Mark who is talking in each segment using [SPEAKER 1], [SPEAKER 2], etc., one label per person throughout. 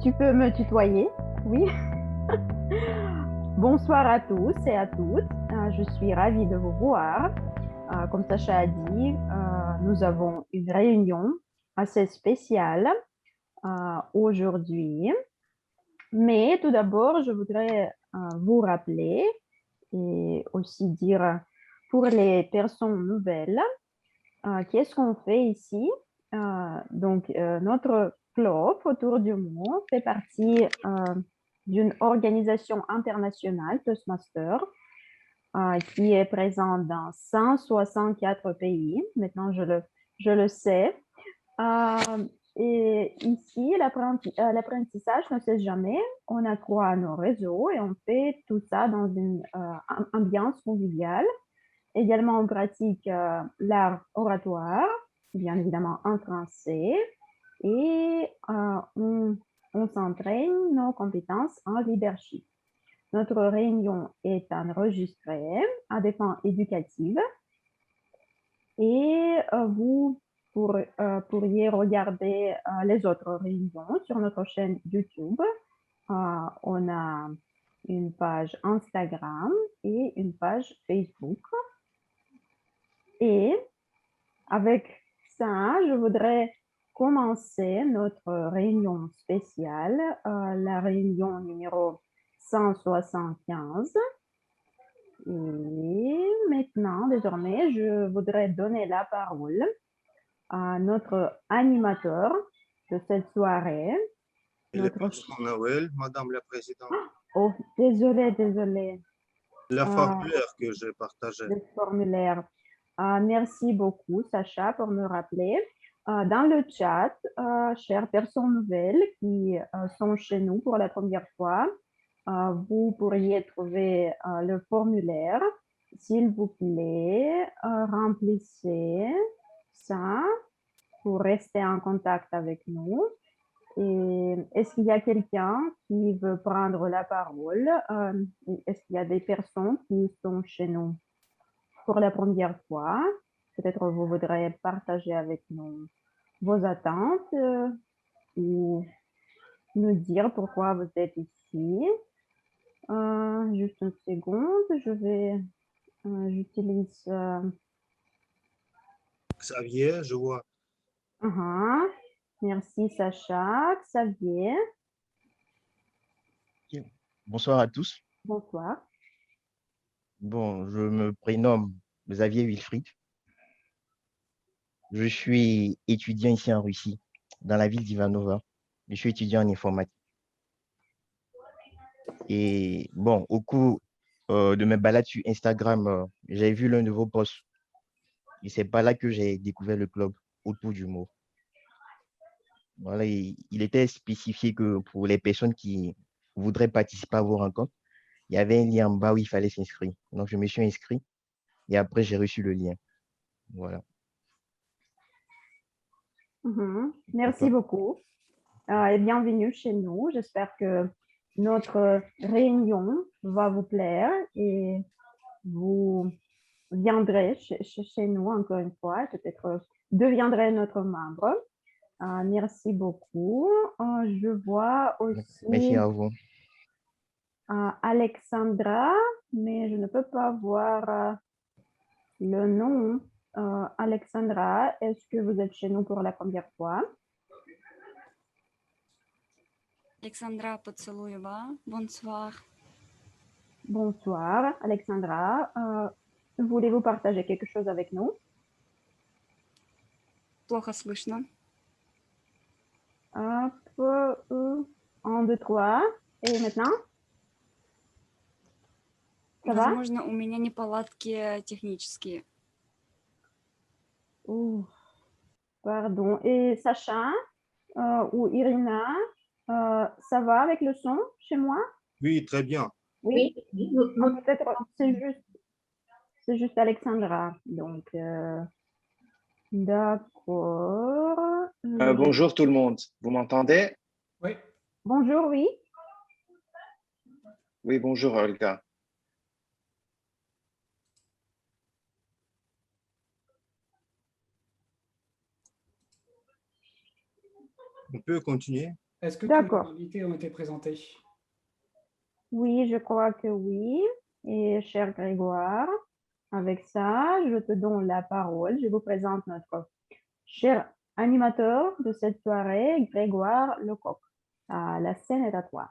[SPEAKER 1] Tu peux me tutoyer? Oui. Bonsoir à tous et à toutes. Je suis ravie de vous voir. Comme Sacha a dit, nous avons une réunion assez spéciale aujourd'hui. Mais tout d'abord, je voudrais vous rappeler et aussi dire pour les personnes nouvelles, qu'est-ce qu'on fait ici? Notre club autour du monde fait partie d'une organisation internationale, Toastmaster, qui est présente dans 164 pays. Maintenant, je le sais. Euh, et ici, l'apprentissage ne cesse jamais. On accroît nos réseaux et on fait tout ça dans une ambiance conviviale. Également, on pratique l'art oratoire, bien évidemment en français, et on s'entraîne nos compétences en leadership. Notre réunion est enregistrée à des fins éducatives et vous pourriez regarder les autres réunions sur notre chaîne YouTube. On a une page Instagram et une page Facebook. Et avec ça, je voudrais commencer notre réunion spéciale, la réunion numéro 175. Et maintenant, désormais, je voudrais donner la parole à notre animateur de cette soirée.
[SPEAKER 2] Il est pas sur Noël, Madame la Présidente.
[SPEAKER 1] Oh, désolé.
[SPEAKER 2] La formulaire que j'ai partagée.
[SPEAKER 1] Le formulaire. Merci beaucoup, Sacha, pour me rappeler. Dans le chat, chères personnes nouvelles qui sont chez nous pour la première fois, vous pourriez trouver le formulaire. S'il vous plaît, remplissez ça pour rester en contact avec nous. Et est-ce qu'il y a quelqu'un qui veut prendre la parole? Est-ce qu'il y a des personnes qui sont chez nous pour la première fois? Peut-être vous voudrez partager avec nous vos attentes ou nous dire pourquoi vous êtes ici. Juste une seconde, j'utilise.
[SPEAKER 2] Xavier, je vois.
[SPEAKER 1] Merci Sacha. Xavier.
[SPEAKER 3] Bonsoir à tous.
[SPEAKER 1] Bonsoir.
[SPEAKER 3] Bon, je me prénomme Xavier Wilfried. Je suis étudiant ici en Russie, dans la ville d'Ivanova. Je suis étudiant en informatique. Et bon, au cours de mes balades sur Instagram, j'ai vu l'un de vos posts. Et c'est pas là que j'ai découvert le club autour du mot. Voilà, il était spécifié que pour les personnes qui voudraient participer à vos rencontres, il y avait un lien en bas où il fallait s'inscrire. Donc, je me suis inscrit et après, j'ai reçu le lien. Voilà.
[SPEAKER 1] Merci beaucoup et bienvenue chez nous. J'espère que notre réunion va vous plaire et vous viendrez chez nous encore une fois, peut-être deviendrez notre membre. Merci beaucoup. Je vois
[SPEAKER 3] Merci
[SPEAKER 1] aussi
[SPEAKER 3] à vous.
[SPEAKER 1] Alexandra, mais je ne peux pas voir le nom. Alexandra, est-ce que vous êtes chez nous pour la première fois?
[SPEAKER 4] Alexandra Potsaloyeva, bonsoir.
[SPEAKER 1] Bonsoir, Alexandra. Voulez-vous partager quelque chose avec nous?
[SPEAKER 4] Плохо слышно.
[SPEAKER 1] Hop, 1, 2, 3. Et maintenant? Ça va?
[SPEAKER 4] Возможно, у меня неполадки технические.
[SPEAKER 1] Pardon. Et Sacha ou Irina, ça va avec le son chez moi?
[SPEAKER 2] Oui, très bien.
[SPEAKER 1] Oui. Peut-être c'est juste Alexandra. Donc, d'accord.
[SPEAKER 5] Bonjour tout le monde. Vous m'entendez?
[SPEAKER 6] Oui.
[SPEAKER 1] Bonjour, oui.
[SPEAKER 5] Oui, bonjour Olga.
[SPEAKER 2] On peut continuer?
[SPEAKER 6] Est-ce que tous les
[SPEAKER 1] D'accord.
[SPEAKER 6] invités ont été présentés?
[SPEAKER 1] Oui, je crois que oui. Et cher Grégoire, avec ça, je te donne la parole. Je vous présente notre cher animateur de cette soirée, Grégoire Lecoq. La scène est à toi.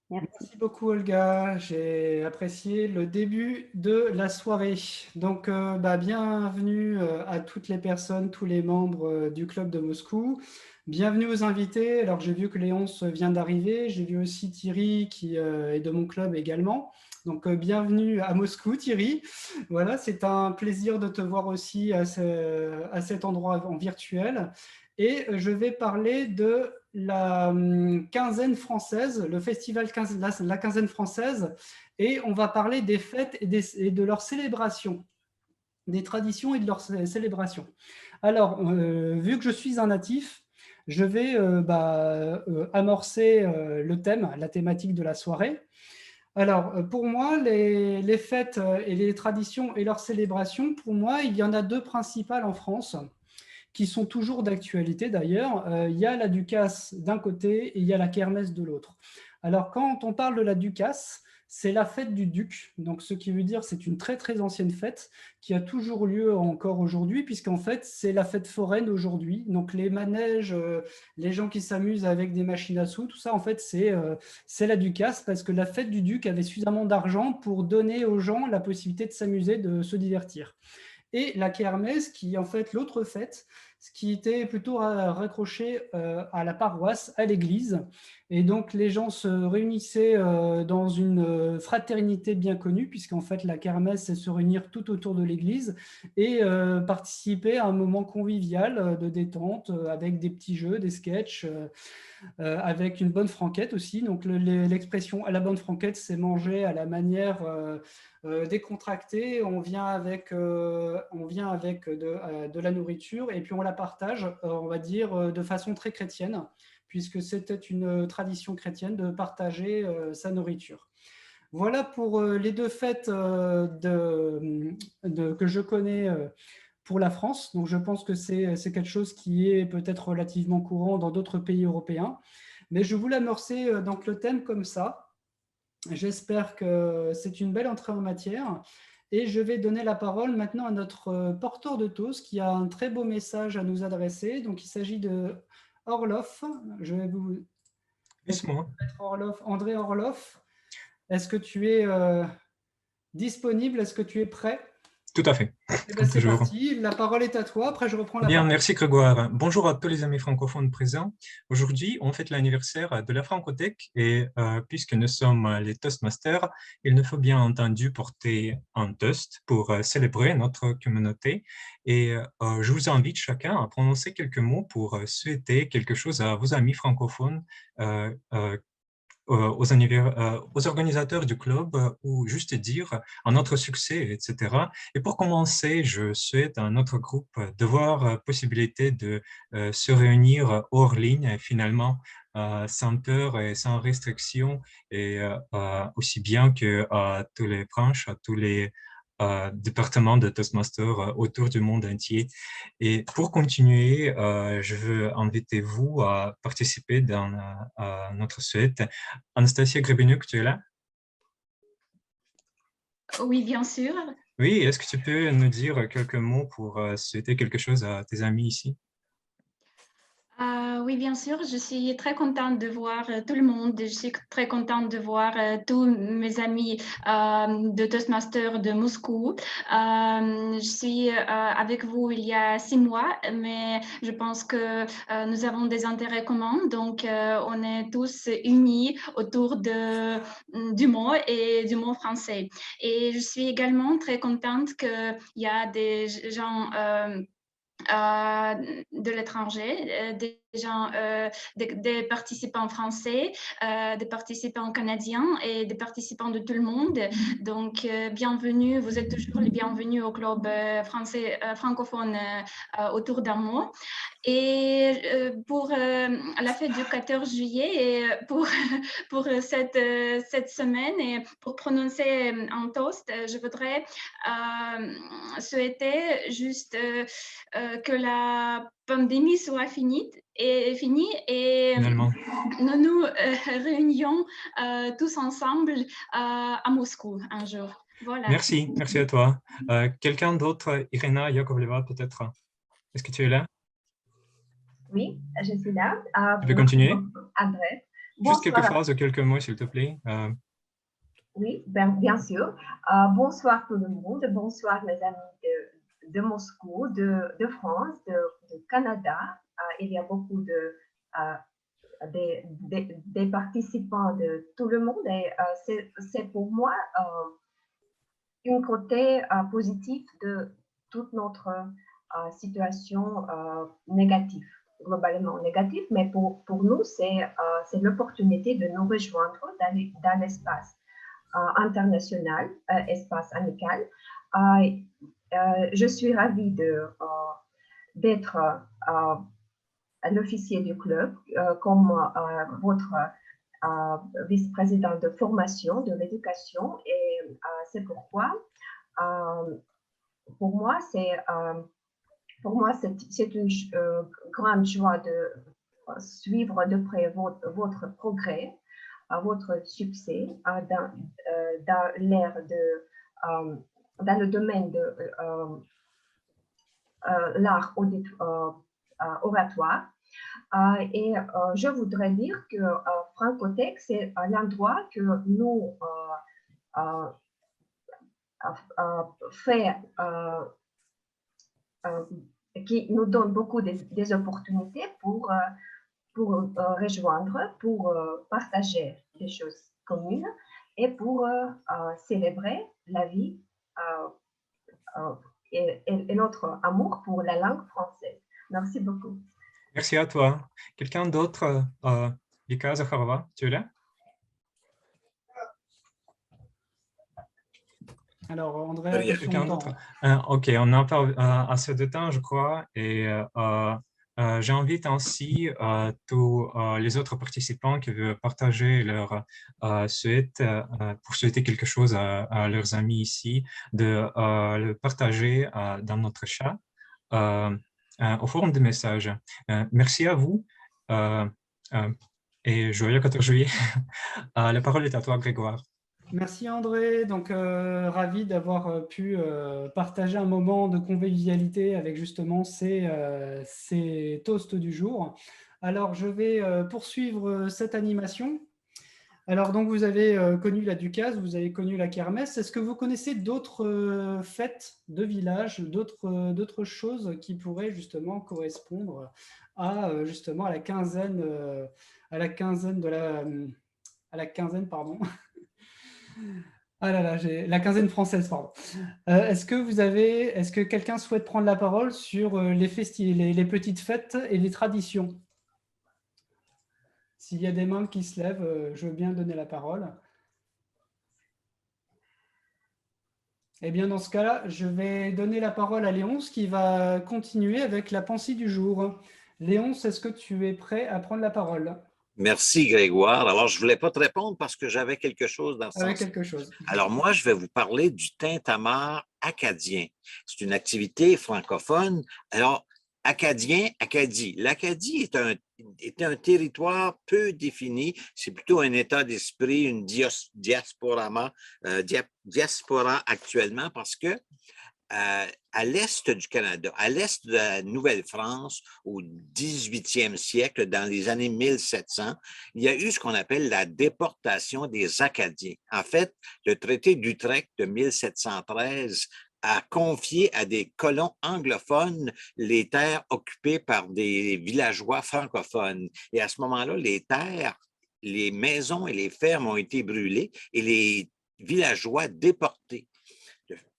[SPEAKER 1] Merci.
[SPEAKER 6] Merci beaucoup Olga, j'ai apprécié le début de la soirée. Donc bienvenue à toutes les personnes, tous les membres du club de Moscou. Bienvenue aux invités. Alors j'ai vu que Léonce vient d'arriver, j'ai vu aussi Thierry qui est de mon club également. Donc bienvenue à Moscou Thierry. Voilà, c'est un plaisir de te voir aussi à cet endroit en virtuel. Et je vais parler de la quinzaine française, le festival la quinzaine française, et on va parler des fêtes et de leurs célébrations, des traditions et de leurs célébrations. Alors, vu que je suis un natif, je vais amorcer le thème, la thématique de la soirée. Alors, pour moi, les fêtes et les traditions et leurs célébrations, pour moi, il y en a deux principales en France, qui sont toujours d'actualité d'ailleurs. Il y a la Ducasse d'un côté et il y a la Kermesse de l'autre. Alors, quand on parle de la Ducasse, c'est la fête du Duc, donc ce qui veut dire c'est une très très ancienne fête qui a toujours lieu encore aujourd'hui, puisqu'en fait c'est la fête foraine aujourd'hui. Donc les manèges, les gens qui s'amusent avec des machines à sous, tout ça en fait c'est la Ducasse, parce que la fête du Duc avait suffisamment d'argent pour donner aux gens la possibilité de s'amuser, de se divertir. Et la Kermesse, qui est en fait l'autre fête, ce qui était plutôt raccroché à la paroisse, à l'église. Et donc, les gens se réunissaient dans une fraternité bien connue, puisqu'en fait, la Kermesse, c'est se réunir tout autour de l'église et participer à un moment convivial de détente avec des petits jeux, des sketchs, avec une bonne franquette aussi. Donc, l'expression à la bonne franquette, c'est manger à la manière décontractée. On vient avec de la nourriture et puis on la partage, on va dire, de façon très chrétienne, puisque c'était une tradition chrétienne de partager sa nourriture. Voilà pour les deux fêtes que je connais pour la France. Donc, je pense que c'est quelque chose qui est peut-être relativement courant dans d'autres pays européens. Mais je voulais amorcer donc le thème comme ça. J'espère que c'est une belle entrée en matière. Et je vais donner la parole maintenant à notre porteur de toast qui a un très beau message à nous adresser. Donc, il s'agit de Orloff. Je vais vous mettre Orloff, André Orloff. Est-ce que tu es disponible? Est-ce que tu es prêt?
[SPEAKER 7] Tout à fait.
[SPEAKER 6] C'est parti, la parole est à toi, après je reprends la
[SPEAKER 7] Bien,
[SPEAKER 6] parole.
[SPEAKER 7] merci Grégoire. Bonjour à tous les amis francophones présents. Aujourd'hui, on fête l'anniversaire de la Francothèque et puisque nous sommes les Toastmasters, il nous faut bien entendu porter un toast pour célébrer notre communauté. Et je vous invite chacun à prononcer quelques mots pour souhaiter quelque chose à vos amis francophones aux organisateurs du club ou juste dire un autre succès, etc. Et pour commencer, je souhaite à notre groupe d'avoir possibilité de se réunir hors ligne finalement sans peur et sans restriction et aussi bien que à tous les branches, à tous les départements de Toastmasters autour du monde entier. Et pour continuer, je veux inviter vous à participer dans notre souhait. Anastasia Grebenuk, tu es là?
[SPEAKER 8] Oui, bien sûr.
[SPEAKER 7] Oui, est-ce que tu peux nous dire quelques mots pour souhaiter quelque chose à tes amis ici?
[SPEAKER 8] Oui, bien sûr, je suis très contente de voir tout le monde. Je suis très contente de voir tous mes amis de Toastmasters de Moscou. Je suis avec vous il y a 6 mois, mais je pense que nous avons des intérêts communs. Donc, on est tous unis autour du mot et du mot français. Et je suis également très contente qu'il y a des gens de l'étranger, des gens, des participants français, des participants canadiens et des participants de tout le monde. Donc, bienvenue, vous êtes toujours les bienvenus au club français francophone autour d'un mois. Et pour la fête du 14 juillet et pour cette semaine et pour prononcer un toast, je voudrais souhaiter juste que la pandémie soit finie est fini et
[SPEAKER 7] Finalement.
[SPEAKER 8] nous nous réunions tous ensemble à Moscou un jour. Voilà.
[SPEAKER 7] Merci à toi. Quelqu'un d'autre, Irina Yakovleva, peut-être? Est-ce que tu es là?
[SPEAKER 9] Oui, je suis là.
[SPEAKER 7] Tu peux continuer?
[SPEAKER 9] André.
[SPEAKER 7] Juste quelques phrases ou quelques mots, s'il te plaît.
[SPEAKER 9] Oui, bien sûr. Bonsoir tout le monde. Bonsoir mes amis de Moscou, de France, de Canada. Il y a beaucoup des participants de tout le monde et c'est pour moi un côté positif de toute notre situation négative, globalement négative, mais pour nous, c'est l'opportunité de nous rejoindre dans l'espace international, espace amical. Je suis ravie d'être l'officier du club comme votre vice-président de formation, de l'éducation, et c'est pourquoi pour moi c'est une grande joie de suivre de près votre progrès, votre succès dans l'ère dans le domaine de l'art oratoire. Et je voudrais dire que Francotech, c'est l'endroit que nous qui nous donne beaucoup des opportunités pour rejoindre, pour partager des choses communes et pour célébrer la vie et notre amour pour la langue française. Merci beaucoup.
[SPEAKER 7] Merci à toi. Quelqu'un d'autre? Vika Zakharova, tu es là?
[SPEAKER 6] Alors, André,
[SPEAKER 7] quelqu'un d'autre? OK, on n'a pas assez de temps, je crois, et j'invite ainsi tous les autres participants qui veulent partager leur souhait, pour souhaiter quelque chose à leurs amis ici, de le partager dans notre chat. Au forum de messages. Merci à vous et joyeux 14 juillet. La parole est à toi, Grégoire.
[SPEAKER 6] Merci André, donc ravi d'avoir pu partager un moment de convivialité avec justement ces toasts du jour. Alors je vais poursuivre cette animation. Alors donc vous avez connu la Ducasse, vous avez connu la Kermesse. Est-ce que vous connaissez d'autres fêtes de village, d'autres choses qui pourraient justement correspondre à justement à la quinzaine pardon. Ah là là, la quinzaine française, pardon. Est-ce que quelqu'un souhaite prendre la parole sur les petites fêtes et les traditions? S'il y a des mains qui se lèvent, je veux bien donner la parole. Eh bien, dans ce cas-là, je vais donner la parole à Léonce qui va continuer avec la pensée du jour. Léonce, est-ce que tu es prêt à prendre la parole?
[SPEAKER 10] Merci, Grégoire. Alors, je ne voulais pas te répondre parce que j'avais quelque chose dans ce sens.
[SPEAKER 6] Quelque chose.
[SPEAKER 10] Alors, moi, je vais vous parler du tintamarre acadien. C'est une activité francophone. Alors, Acadie. L'Acadie est un territoire peu défini. C'est plutôt un état d'esprit, une diaspora actuellement parce que à l'est du Canada, à l'est de la Nouvelle-France, au 18e siècle, dans les années 1700, il y a eu ce qu'on appelle la déportation des Acadiens. En fait, le traité d'Utrecht de 1713 a confié à des colons anglophones les terres occupées par des villageois francophones. Et à ce moment-là, les terres, les maisons et les fermes ont été brûlées et les villageois déportés.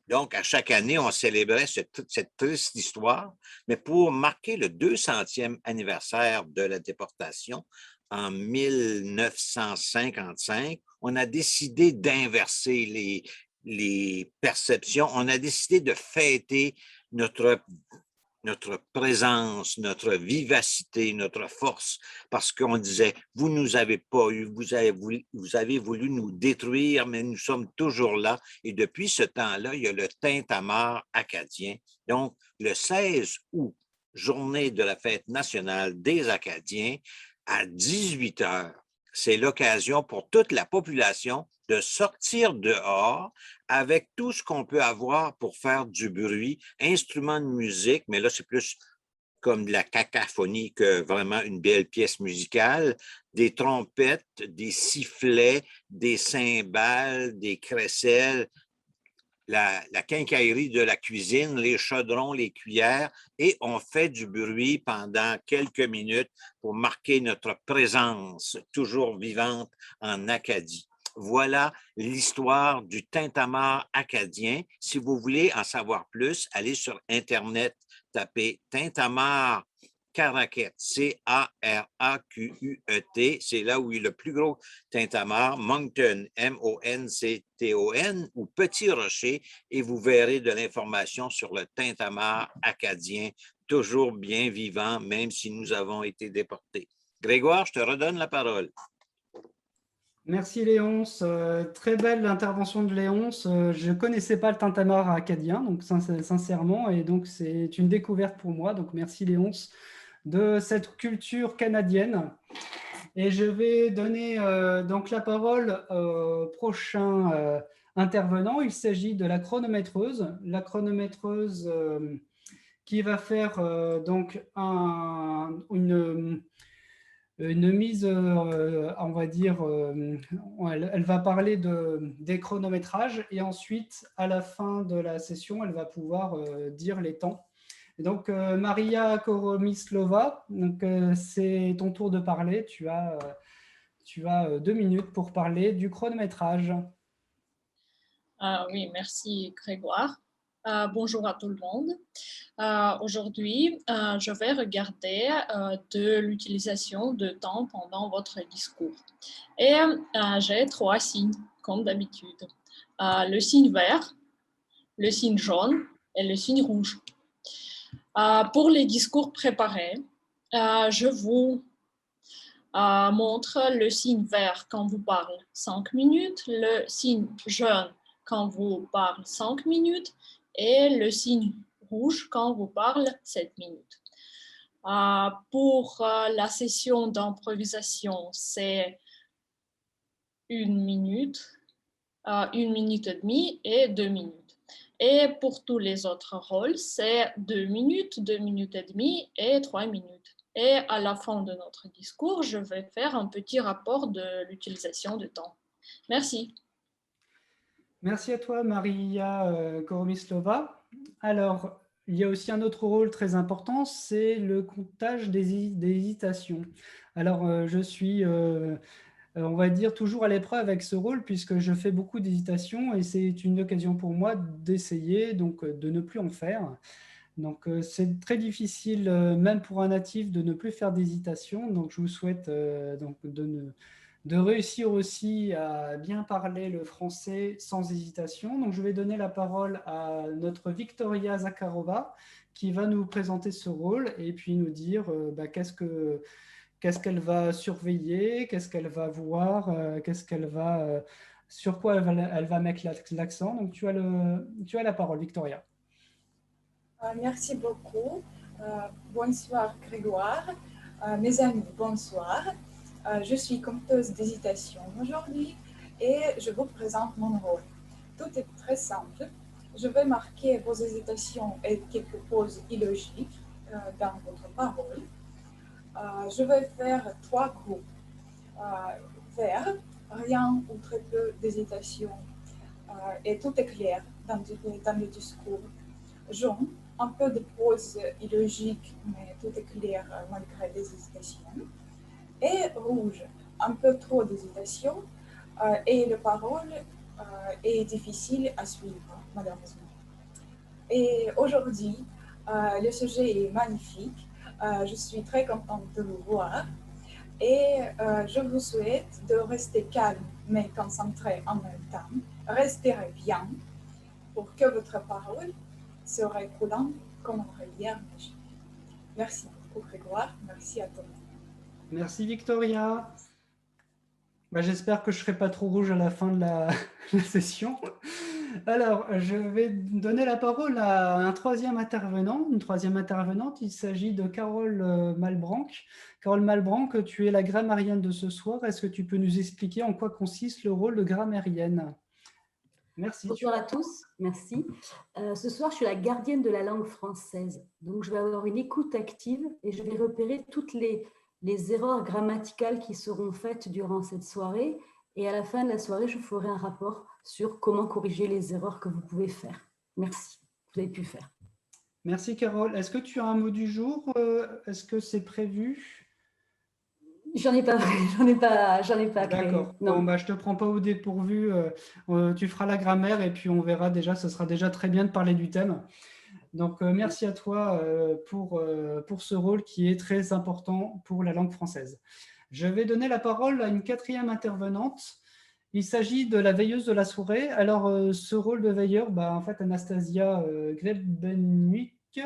[SPEAKER 10] Donc, à chaque année, on célébrait cette triste histoire, mais pour marquer le 200e anniversaire de la déportation, en 1955, on a décidé d'inverser les perceptions. On a décidé de fêter notre présence, notre vivacité, notre force, parce qu'on disait, vous ne nous avez pas eu, vous avez voulu nous détruire, mais nous sommes toujours là. Et depuis ce temps-là, il y a le tintamarre acadien. Donc, le 16 août journée de la fête nationale des Acadiens à 18 heures. C'est l'occasion pour toute la population de sortir dehors avec tout ce qu'on peut avoir pour faire du bruit, instruments de musique, mais là, c'est plus comme de la cacophonie que vraiment une belle pièce musicale, des trompettes, des sifflets, des cymbales, des crécelles, la quincaillerie de la cuisine, les chaudrons, les cuillères, et on fait du bruit pendant quelques minutes pour marquer notre présence toujours vivante en Acadie. Voilà l'histoire du tintamarre acadien. Si vous voulez en savoir plus, allez sur Internet, tapez tintamarre Caraquet, C-A-R-A-Q-U-E-T. C'est là où il y a le plus gros tintamarre, Moncton, M-O-N-C-T-O-N, ou Petit Rocher, et vous verrez de l'information sur le tintamarre acadien, toujours bien vivant, même si nous avons été déportés. Grégoire, je te redonne la parole.
[SPEAKER 6] Merci Léonce, très belle intervention de Léonce. Je ne connaissais pas le tintamarre acadien, donc sincèrement, et donc c'est une découverte pour moi. Donc merci Léonce de cette culture canadienne. Et je vais donner donc la parole au prochain intervenant. Il s'agit de la chronométreuse. La chronométreuse qui va faire donc une mise, on va dire, elle va parler des chronométrages et ensuite, à la fin de la session, elle va pouvoir dire les temps. Et donc, Maria Koromislova, c'est ton tour de parler. Tu as 2 minutes pour parler du chronométrage.
[SPEAKER 11] Oui, merci Grégoire. Bonjour à tout le monde. Aujourd'hui, je vais regarder de l'utilisation de temps pendant votre discours. Et j'ai 3 signes, comme d'habitude. Le signe vert, le signe jaune et le signe rouge. Pour les discours préparés, je vous montre le signe vert quand vous parlez 5 minutes, le signe jaune quand vous parlez 5 minutes et le signe rouge quand vous parlez 7 minutes. Pour la session d'improvisation, c'est 1 minute, 1 minute et demie et 2 minutes. Et pour tous les autres rôles, c'est 2 minutes, 2 minutes et demie et 3 minutes. Et à la fin de notre discours, je vais faire un petit rapport de l'utilisation du temps. Merci.
[SPEAKER 6] Merci à toi, Maria Koromislova. Alors, il y a aussi un autre rôle très important, c'est le comptage des hésitations. Alors, je suis, on va dire, toujours à l'épreuve avec ce rôle puisque je fais beaucoup d'hésitations et c'est une occasion pour moi d'essayer, donc de ne plus en faire. Donc, c'est très difficile, même pour un natif, de ne plus faire d'hésitation. Donc, je vous souhaite donc de réussir aussi à bien parler le français sans hésitation. Donc, je vais donner la parole à notre Victoria Zakharova qui va nous présenter ce rôle et puis nous dire qu'est-ce qu'elle va surveiller, qu'est-ce qu'elle va voir, sur quoi elle va mettre l'accent. Donc, tu as la parole, Victoria.
[SPEAKER 12] Merci beaucoup. Bonsoir Grégoire. Mes amis, bonsoir. Je suis compteuse d'hésitation aujourd'hui et je vous présente mon rôle. Tout est très simple. Je vais marquer vos hésitations et quelques pauses illogiques dans votre parole. Je vais faire 3 groupes. Vert, rien ou très peu d'hésitation et tout est clair dans le discours. Jaune, un peu de pause illogique, mais tout est clair malgré des hésitations. Et rouge, un peu trop d'hésitation et la parole est difficile à suivre, malheureusement. Et aujourd'hui, le sujet est magnifique. Je suis très contente de vous voir et je vous souhaite de rester calme mais concentré en même temps. Respirez bien pour que votre parole serait coulante comme une rivière magique. Merci beaucoup Grégoire, merci à toi.
[SPEAKER 6] Merci Victoria. J'espère que je ne serai pas trop rouge à la fin de la session. Alors, je vais donner la parole à un troisième intervenant, une troisième intervenante. Il s'agit de Carole Malbranc. Carole Malbranc, tu es la grammairienne de ce soir. Est-ce que tu peux nous expliquer en quoi consiste le rôle de grammairienne? Merci.
[SPEAKER 13] Bonjour à tous, merci. Ce soir, je suis la gardienne de la langue française. Donc, je vais avoir une écoute active et je vais repérer toutes les erreurs grammaticales qui seront faites durant cette soirée. Et à la fin de la soirée, je ferai un rapport sur comment corriger les erreurs que vous pouvez faire. Merci, vous avez pu faire.
[SPEAKER 6] Merci Carole. Est-ce que tu as un mot du jour? Est-ce que c'est prévu?
[SPEAKER 13] J'en ai pas créé.
[SPEAKER 6] D'accord. Bon, bah, je te prends pas au dépourvu. Tu feras la grammaire et puis on verra déjà. Ce sera déjà très bien de parler du thème. Donc, merci à toi pour ce rôle qui est très important pour la langue française. Je vais donner la parole à une quatrième intervenante. Il s'agit de la veilleuse de la soirée. Alors, ce rôle de veilleur, bah, en fait, Anastasia Grebenwyk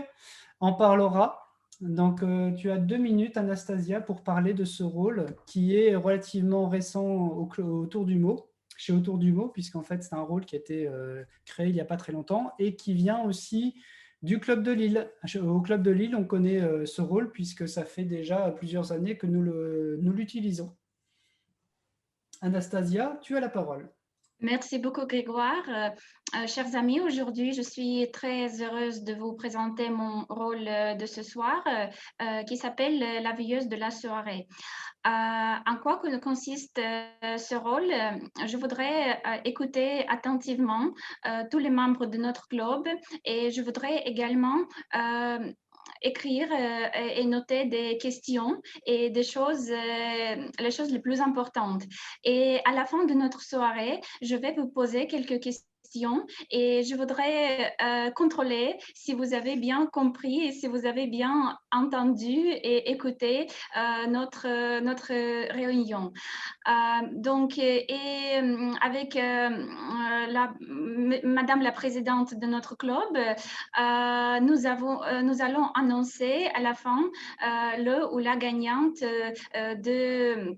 [SPEAKER 6] en parlera. Donc, tu as 2 minutes, Anastasia, pour parler de ce rôle qui est relativement récent autour du mot, chez Autour du mot, puisqu'en fait, c'est un rôle qui a été créé il n'y a pas très longtemps et qui vient aussi du Club de Lille. Au Club de Lille, on connaît ce rôle puisque ça fait déjà plusieurs années que nous l'utilisons. Anastasia, tu as la parole.
[SPEAKER 8] Merci beaucoup Grégoire. Chers amis, aujourd'hui je suis très heureuse de vous présenter mon rôle de ce soir qui s'appelle la veilleuse de la soirée. En quoi consiste ce rôle? Je voudrais écouter attentivement tous les membres de notre club et je voudrais également écrire et noter des questions et des choses, les choses les plus importantes. Et à la fin de notre soirée, je vais vous poser quelques questions et je voudrais contrôler si vous avez bien compris et si vous avez bien entendu et écouté notre réunion. Donc, avec Madame la Présidente de notre club, nous allons annoncer à la fin le ou la gagnante de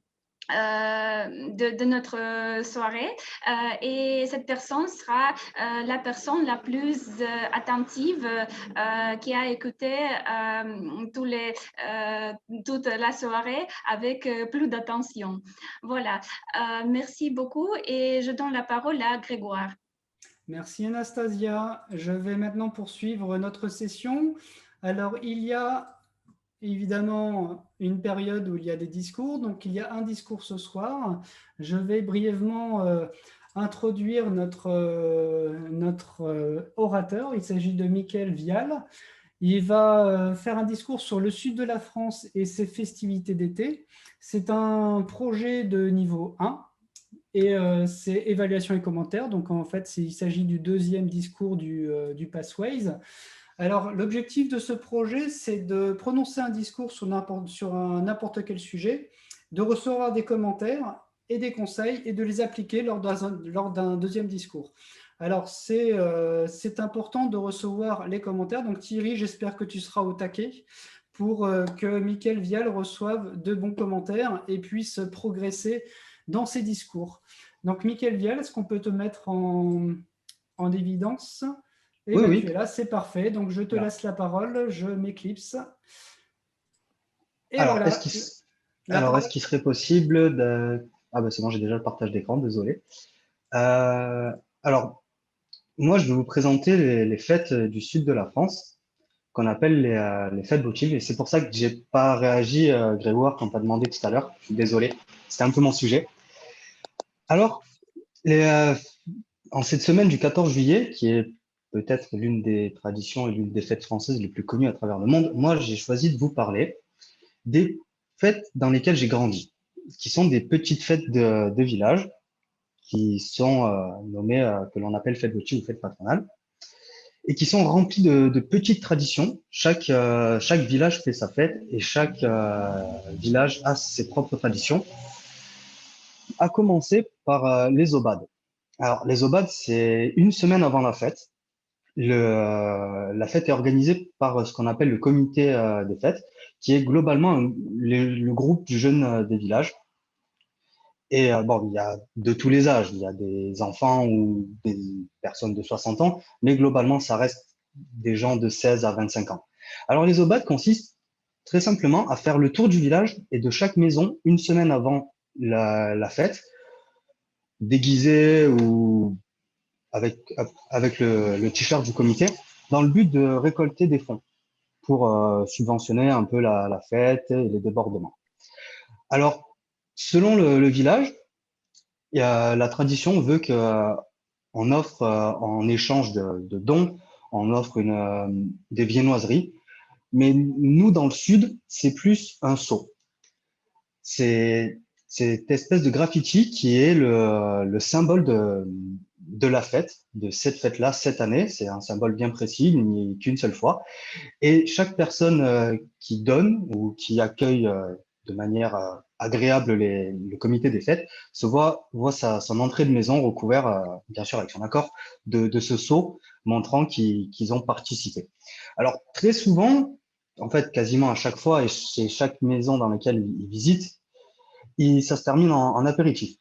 [SPEAKER 8] notre soirée et cette personne sera la personne la plus attentive qui a écouté toute la soirée avec plus d'attention. Voilà, merci beaucoup et je donne la parole à Grégoire.
[SPEAKER 6] Merci Anastasia. Je vais maintenant poursuivre notre session. Alors, il y a évidemment une période où il y a des discours. Donc, il y a un discours ce soir. Je vais brièvement introduire notre orateur. Il s'agit de Mickaël Vial. Il va faire un discours sur le sud de la France et ses festivités d'été. C'est un projet de niveau 1 et c'est évaluation et commentaires. Donc, en fait, il s'agit du deuxième discours du Pathways. Alors, l'objectif de ce projet, c'est de prononcer un discours sur n'importe quel sujet, de recevoir des commentaires et des conseils et de les appliquer lors d'un deuxième discours. Alors, c'est important de recevoir les commentaires. Donc, Thierry, j'espère que tu seras au taquet pour que Mickaël Vial reçoive de bons commentaires et puisse progresser dans ses discours. Donc, Mickaël Vial, est-ce qu'on peut te mettre en évidence ? Et oui, oui. Tu es là, c'est parfait. Donc, je te laisse la parole, je m'éclipse.
[SPEAKER 14] Alors, voilà. Est-ce qu'il serait possible de... Ah ben c'est bon, j'ai déjà le partage d'écran, désolé. Alors, moi, je vais vous présenter les fêtes du sud de la France, qu'on appelle les fêtes votives. Et c'est pour ça que je n'ai pas réagi, Grégoire, quand tu as demandé tout à l'heure. Je suis désolé, c'était un peu mon sujet. Alors, en cette semaine du 14 juillet, qui est peut-être l'une des traditions et l'une des fêtes françaises les plus connues à travers le monde, moi, j'ai choisi de vous parler des fêtes dans lesquelles j'ai grandi, qui sont des petites fêtes de village, qui sont nommées, que l'on appelle fêtes votives ou fêtes patronales, et qui sont remplies de petites traditions. Chaque village fait sa fête et chaque village a ses propres traditions, à commencer par les obades. Alors, les obades, c'est une semaine avant la fête. La fête est organisée par ce qu'on appelle le comité des fêtes, qui est globalement le groupe du jeune des villages. Et bon, il y a de tous les âges, il y a des enfants ou des personnes de 60 ans, mais globalement, ça reste des gens de 16 à 25 ans. Alors, les obades consistent très simplement à faire le tour du village et de chaque maison une semaine avant la fête, déguisés ou avec le t-shirt du comité, dans le but de récolter des fonds pour subventionner un peu la fête et les débordements. Alors, selon le village, la tradition veut qu'on offre, en échange de dons, on offre des viennoiseries. Mais nous, dans le sud, c'est plus un sceau. C'est cette espèce de graffiti qui est le symbole de la fête, de cette fête-là, cette année. C'est un symbole bien précis, il n'y a qu'une seule fois. Et chaque personne qui donne ou qui accueille de manière agréable le comité des fêtes se voit son entrée de maison recouvert, bien sûr avec son accord, de ce sceau montrant qu'ils ont participé. Alors très souvent, en fait quasiment à chaque fois et chez chaque maison dans laquelle ils visitent, ça se termine en apéritif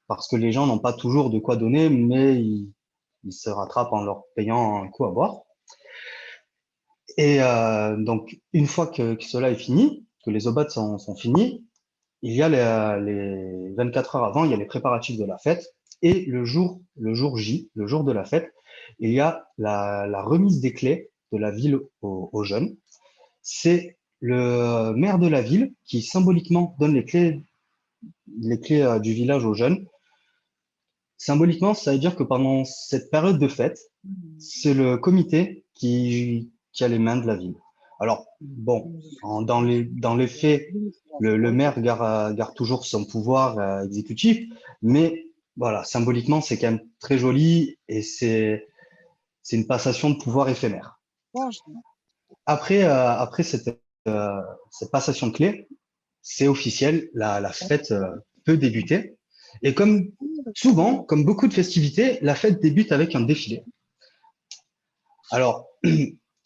[SPEAKER 14] parce que les gens n'ont pas toujours de quoi donner, mais ils se rattrapent en leur payant un coup à boire. Et donc, une fois que cela est fini, que les obades sont finis, il y a les 24 heures avant, il y a les préparatifs de la fête. Et le jour J, le jour de la fête, il y a la remise des clés de la ville aux jeunes. C'est le maire de la ville qui symboliquement donne les clés du village aux jeunes. Symboliquement, ça veut dire que pendant cette période de fête, c'est le comité qui a les mains de la ville. Alors, bon, dans les faits, le maire garde toujours son pouvoir exécutif, mais voilà, symboliquement, c'est quand même très joli et c'est une passation de pouvoir éphémère. Après cette passation de clés, c'est officiel, la fête peut débuter. Et comme souvent, comme beaucoup de festivités, la fête débute avec un défilé. Alors,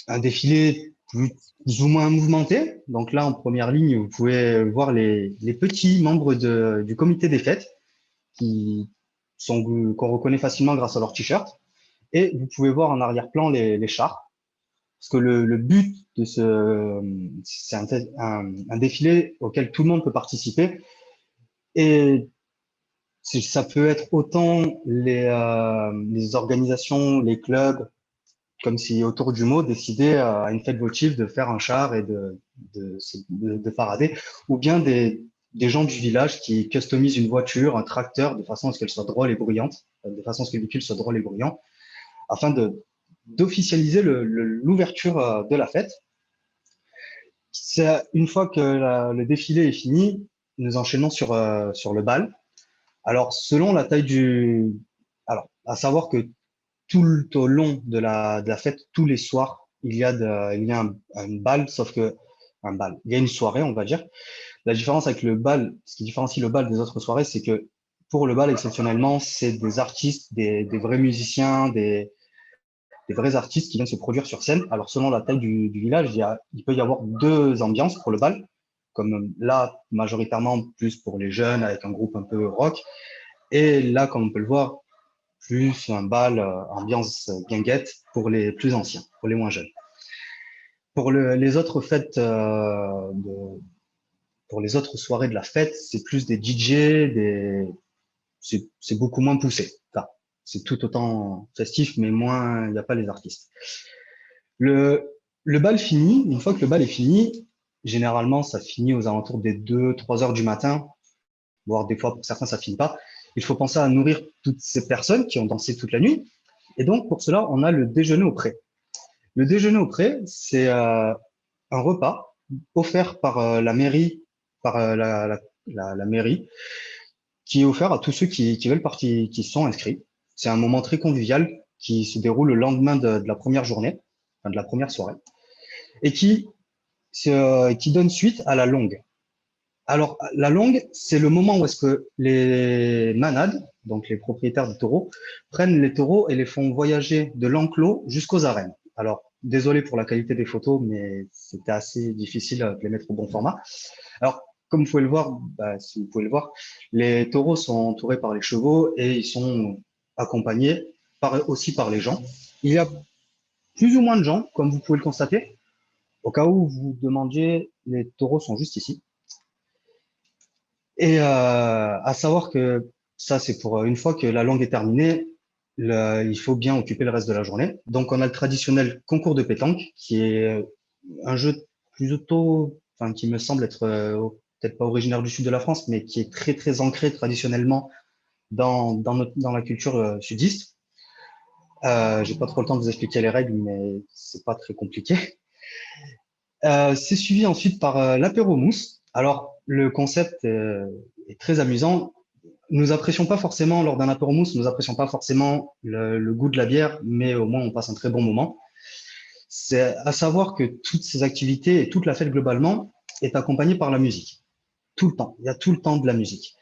[SPEAKER 14] un défilé plus ou moins mouvementé. Donc là, en première ligne, vous pouvez voir les petits membres du comité des fêtes qu'on reconnaît facilement grâce à leur t-shirt. Et vous pouvez voir en arrière-plan les chars. Parce que le but de c'est un défilé auquel tout le monde peut participer. Et ça peut être autant les organisations, les clubs, comme si autour du mot décidaient à une fête votive de faire un char et de parader, ou bien des gens du village qui customisent une voiture, un tracteur, de façon à ce qu'elle soit drôle et bruyante, de façon à ce que le véhicule soit drôle et bruyant, afin d'officialiser l'ouverture de la fête. Une fois que le défilé est fini, nous enchaînons sur le bal. Alors, selon la taille alors, à savoir que tout au long de la fête, tous les soirs, il y a un bal, sauf que il y a une soirée, on va dire. La différence avec le bal, ce qui différencie le bal des autres soirées, c'est que pour le bal, exceptionnellement, c'est des artistes, des vrais musiciens, des vrais artistes qui viennent se produire sur scène. Alors, selon la taille du village, il peut y avoir deux ambiances pour le bal, comme là, majoritairement, plus pour les jeunes, avec un groupe un peu rock. Et là, comme on peut le voir, plus un bal ambiance guinguette pour les plus anciens, pour les moins jeunes. Pour les autres fêtes, pour les autres soirées de la fête, c'est plus des DJ, c'est beaucoup moins poussé. Enfin, c'est tout autant festif, mais moins, il n'y a pas les artistes. Le bal fini, une fois que le bal est fini, généralement, ça finit aux alentours des 2-3 heures du matin, voire des fois, pour certains, ça finit pas. Il faut penser à nourrir toutes ces personnes qui ont dansé toute la nuit. Et donc, pour cela, on a le déjeuner au pré. Le déjeuner au pré, c'est un repas offert par la mairie, la mairie, qui est offert à tous ceux qui veulent qui sont inscrits. C'est un moment très convivial qui se déroule le lendemain de la première journée, enfin de la première soirée, et qui donne suite à la longue. Alors, la longue, c'est le moment où est-ce que les manades, donc les propriétaires de taureaux, prennent les taureaux et les font voyager de l'enclos jusqu'aux arènes. Alors, désolé pour la qualité des photos, mais c'était assez difficile de les mettre au bon format. Alors, comme vous pouvez le voir, si vous pouvez le voir, les taureaux sont entourés par les chevaux et ils sont accompagnés aussi par les gens. Il y a plus ou moins de gens, comme vous pouvez le constater. Au cas où vous demandiez, les taureaux sont juste ici. Et à savoir que ça, c'est pour une fois que la langue est terminée, il faut bien occuper le reste de la journée. Donc, on a le traditionnel concours de pétanque, qui est un jeu plutôt, enfin, qui me semble être peut-être pas originaire du sud de la France, mais qui est très, très ancré traditionnellement dans la culture sudiste. J'ai pas trop le temps de vous expliquer les règles, mais c'est pas très compliqué. C'est suivi ensuite par l'apéro mousse. Alors, le concept est très amusant. Nous apprécions pas forcément, lors d'un apéro mousse, nous apprécions pas forcément le goût de la bière, mais au moins on passe un très bon moment. C'est à savoir que toutes ces activités et toute la fête globalement est accompagnée par la musique. Tout le temps. Il y a tout le temps de la musique.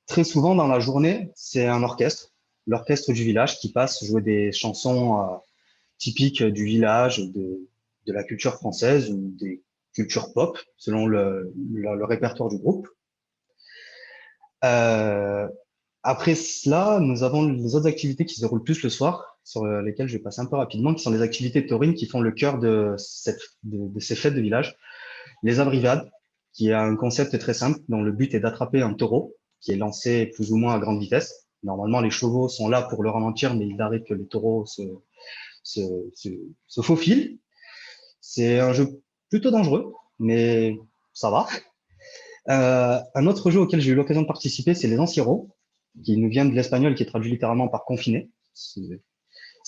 [SPEAKER 14] Très souvent dans la journée, c'est un orchestre, l'orchestre du village qui passe jouer des chansons typiques du village, de la culture française ou des cultures pop, selon le répertoire du groupe. Après cela, nous avons les autres activités qui se déroulent plus le soir, sur lesquelles je vais passer un peu rapidement, qui sont les activités taurines qui font le cœur de ces fêtes de village. Les abrivades, qui est un concept très simple, dont le but est d'attraper un taureau qui est lancé plus ou moins à grande vitesse. Normalement, les chevaux sont là pour le ralentir, mais il arrive que les taureaux se faufilent. C'est un jeu plutôt dangereux, mais ça va. Un autre jeu auquel j'ai eu l'occasion de participer, c'est les encierros, qui nous vient de l'espagnol, qui est traduit littéralement par confiné.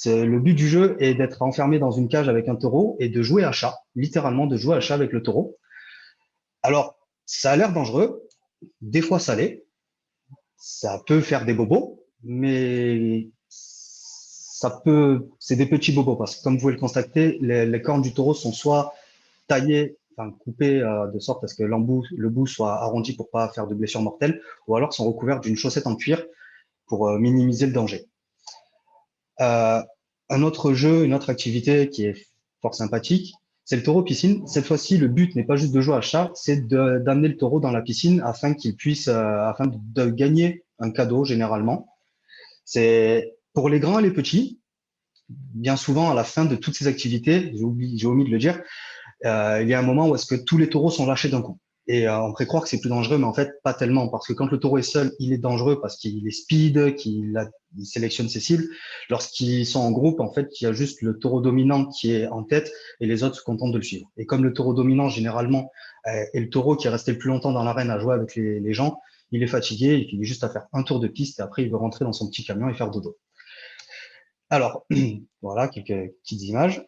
[SPEAKER 14] Le but du jeu est d'être enfermé dans une cage avec un taureau et de jouer à chat, littéralement de jouer à chat avec le taureau. Alors, ça a l'air dangereux, des fois ça l'est, ça peut faire des bobos, mais c'est des petits bobos, parce que comme vous pouvez le constater, les cornes du taureau sont soit taillées, enfin coupées de sorte à ce que le bout soit arrondi pour pas faire de blessures mortelles, ou alors sont recouvertes d'une chaussette en cuir pour minimiser le danger. Un autre jeu, une autre activité qui est fort sympathique, c'est le taureau piscine. Cette fois-ci, le but n'est pas juste de jouer à chat, c'est d'amener le taureau dans la piscine afin qu'il puisse, afin de gagner un cadeau généralement. C'est pour les grands et les petits. Bien souvent, à la fin de toutes ces activités, j'ai omis de le dire, il y a un moment où est-ce que tous les taureaux sont lâchés d'un coup. Et on pourrait croire que c'est plus dangereux, mais en fait, pas tellement. Parce que quand le taureau est seul, il est dangereux parce qu'il est speed, qu'il sélectionne ses cibles. Lorsqu'ils sont en groupe, en fait, il y a juste le taureau dominant qui est en tête et les autres se contentent de le suivre. Et comme le taureau dominant, généralement, est le taureau qui est resté le plus longtemps dans l'arène à jouer avec les gens, il est fatigué, il finit juste à faire un tour de piste et après, il veut rentrer dans son petit camion et faire dodo. Alors, voilà, quelques petites images.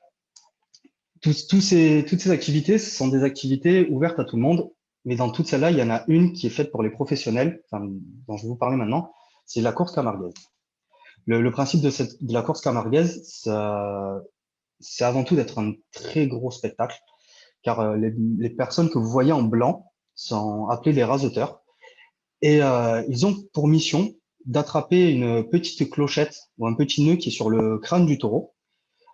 [SPEAKER 14] Toutes ces activités, ce sont des activités ouvertes à tout le monde. Mais dans toutes celles-là, il y en a une qui est faite pour les professionnels, dont je vais vous parler maintenant, c'est la course camarguaise. Le principe de la course camarguaise, c'est avant tout d'être un très gros spectacle, car les personnes que vous voyez en blanc sont appelées les raseteurs, et ils ont pour mission d'attraper une petite clochette ou un petit nœud qui est sur le crâne du taureau.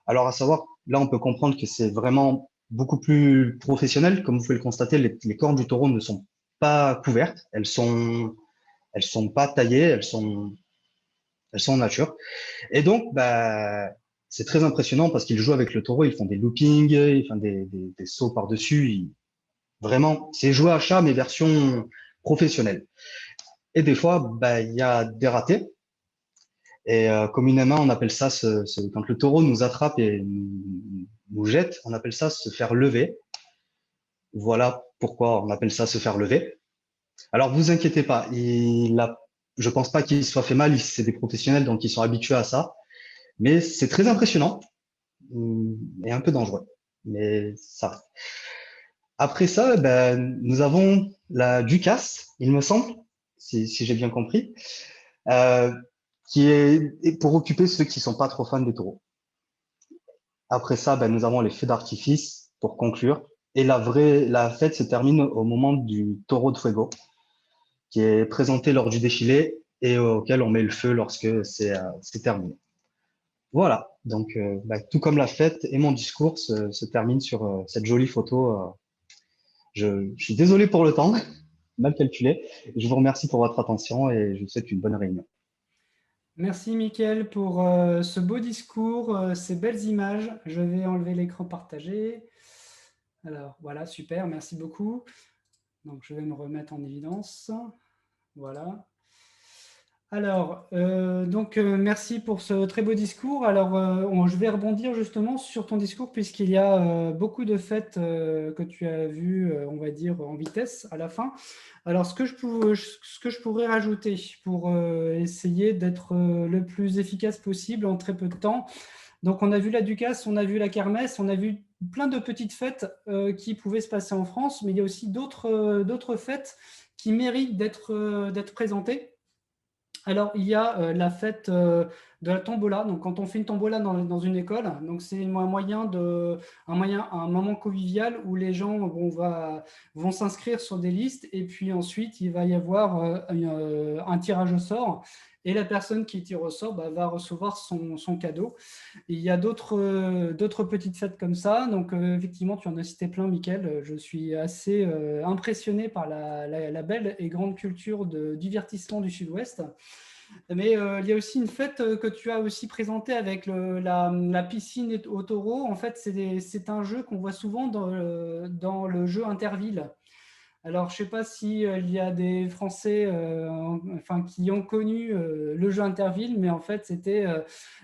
[SPEAKER 14] Alors, à savoir, là, on peut comprendre que c'est vraiment beaucoup plus professionnel. Comme vous pouvez le constater, les cornes du taureau ne sont pas couvertes. Elles sont pas taillées, elles sont en nature. Et donc, c'est très impressionnant parce qu'ils jouent avec le taureau, ils font des loopings, ils font des sauts par-dessus. Vraiment, c'est jouer à chat, mais version professionnelle. Et des fois, il y a des ratés. Et communément, on appelle ça, quand le taureau nous attrape et nous jette, on appelle ça se faire lever. Voilà pourquoi on appelle ça se faire lever. Alors, vous inquiétez pas, je pense pas qu'il soit fait mal, c'est des professionnels, donc ils sont habitués à ça. Mais c'est très impressionnant et un peu dangereux. Mais ça. Après ça, nous avons la Ducasse, il me semble, si j'ai bien compris. Qui est pour occuper ceux qui sont pas trop fans des taureaux. Après ça, nous avons les feux d'artifice pour conclure. Et la fête se termine au moment du taureau de fuego, qui est présenté lors du défilé et auquel on met le feu lorsque c'est terminé. Voilà. Donc, tout comme la fête et mon discours se terminent sur cette jolie photo. Je suis désolé pour le temps, mal calculé. Je vous remercie pour votre attention et je vous souhaite une bonne réunion.
[SPEAKER 6] Merci Mickaël pour ce beau discours, ces belles images. Je vais enlever l'écran partagé. Alors voilà, super, merci beaucoup. Donc je vais me remettre en évidence. Voilà. Alors, merci pour ce très beau discours. Alors, je vais rebondir justement sur ton discours puisqu'il y a beaucoup de faits que tu as vus, on va dire, en vitesse à la fin. Alors, ce que je pourrais rajouter pour essayer d'être le plus efficace possible en très peu de temps. Donc, on a vu la Ducasse, on a vu la kermesse, on a vu plein de petites fêtes qui pouvaient se passer en France, mais il y a aussi d'autres fêtes qui méritent d'être présentées. Alors, il y a la fête de la tombola. Donc, quand on fait une tombola dans une école, donc c'est un moment convivial où les gens vont s'inscrire sur des listes et puis ensuite, il va y avoir un tirage au sort et la personne qui tire au sort va recevoir son cadeau. Et il y a d'autres petites fêtes comme ça. Donc, effectivement, tu en as cité plein, Mickaël. Je suis assez impressionné par la belle et grande culture de divertissement du Sud-Ouest. Mais il y a aussi une fête que tu as aussi présentée avec la piscine au taureau. En fait, c'est un jeu qu'on voit souvent dans le jeu Interville. Alors, je ne sais pas s'il y a des Français qui ont connu le jeu Interville, mais en fait,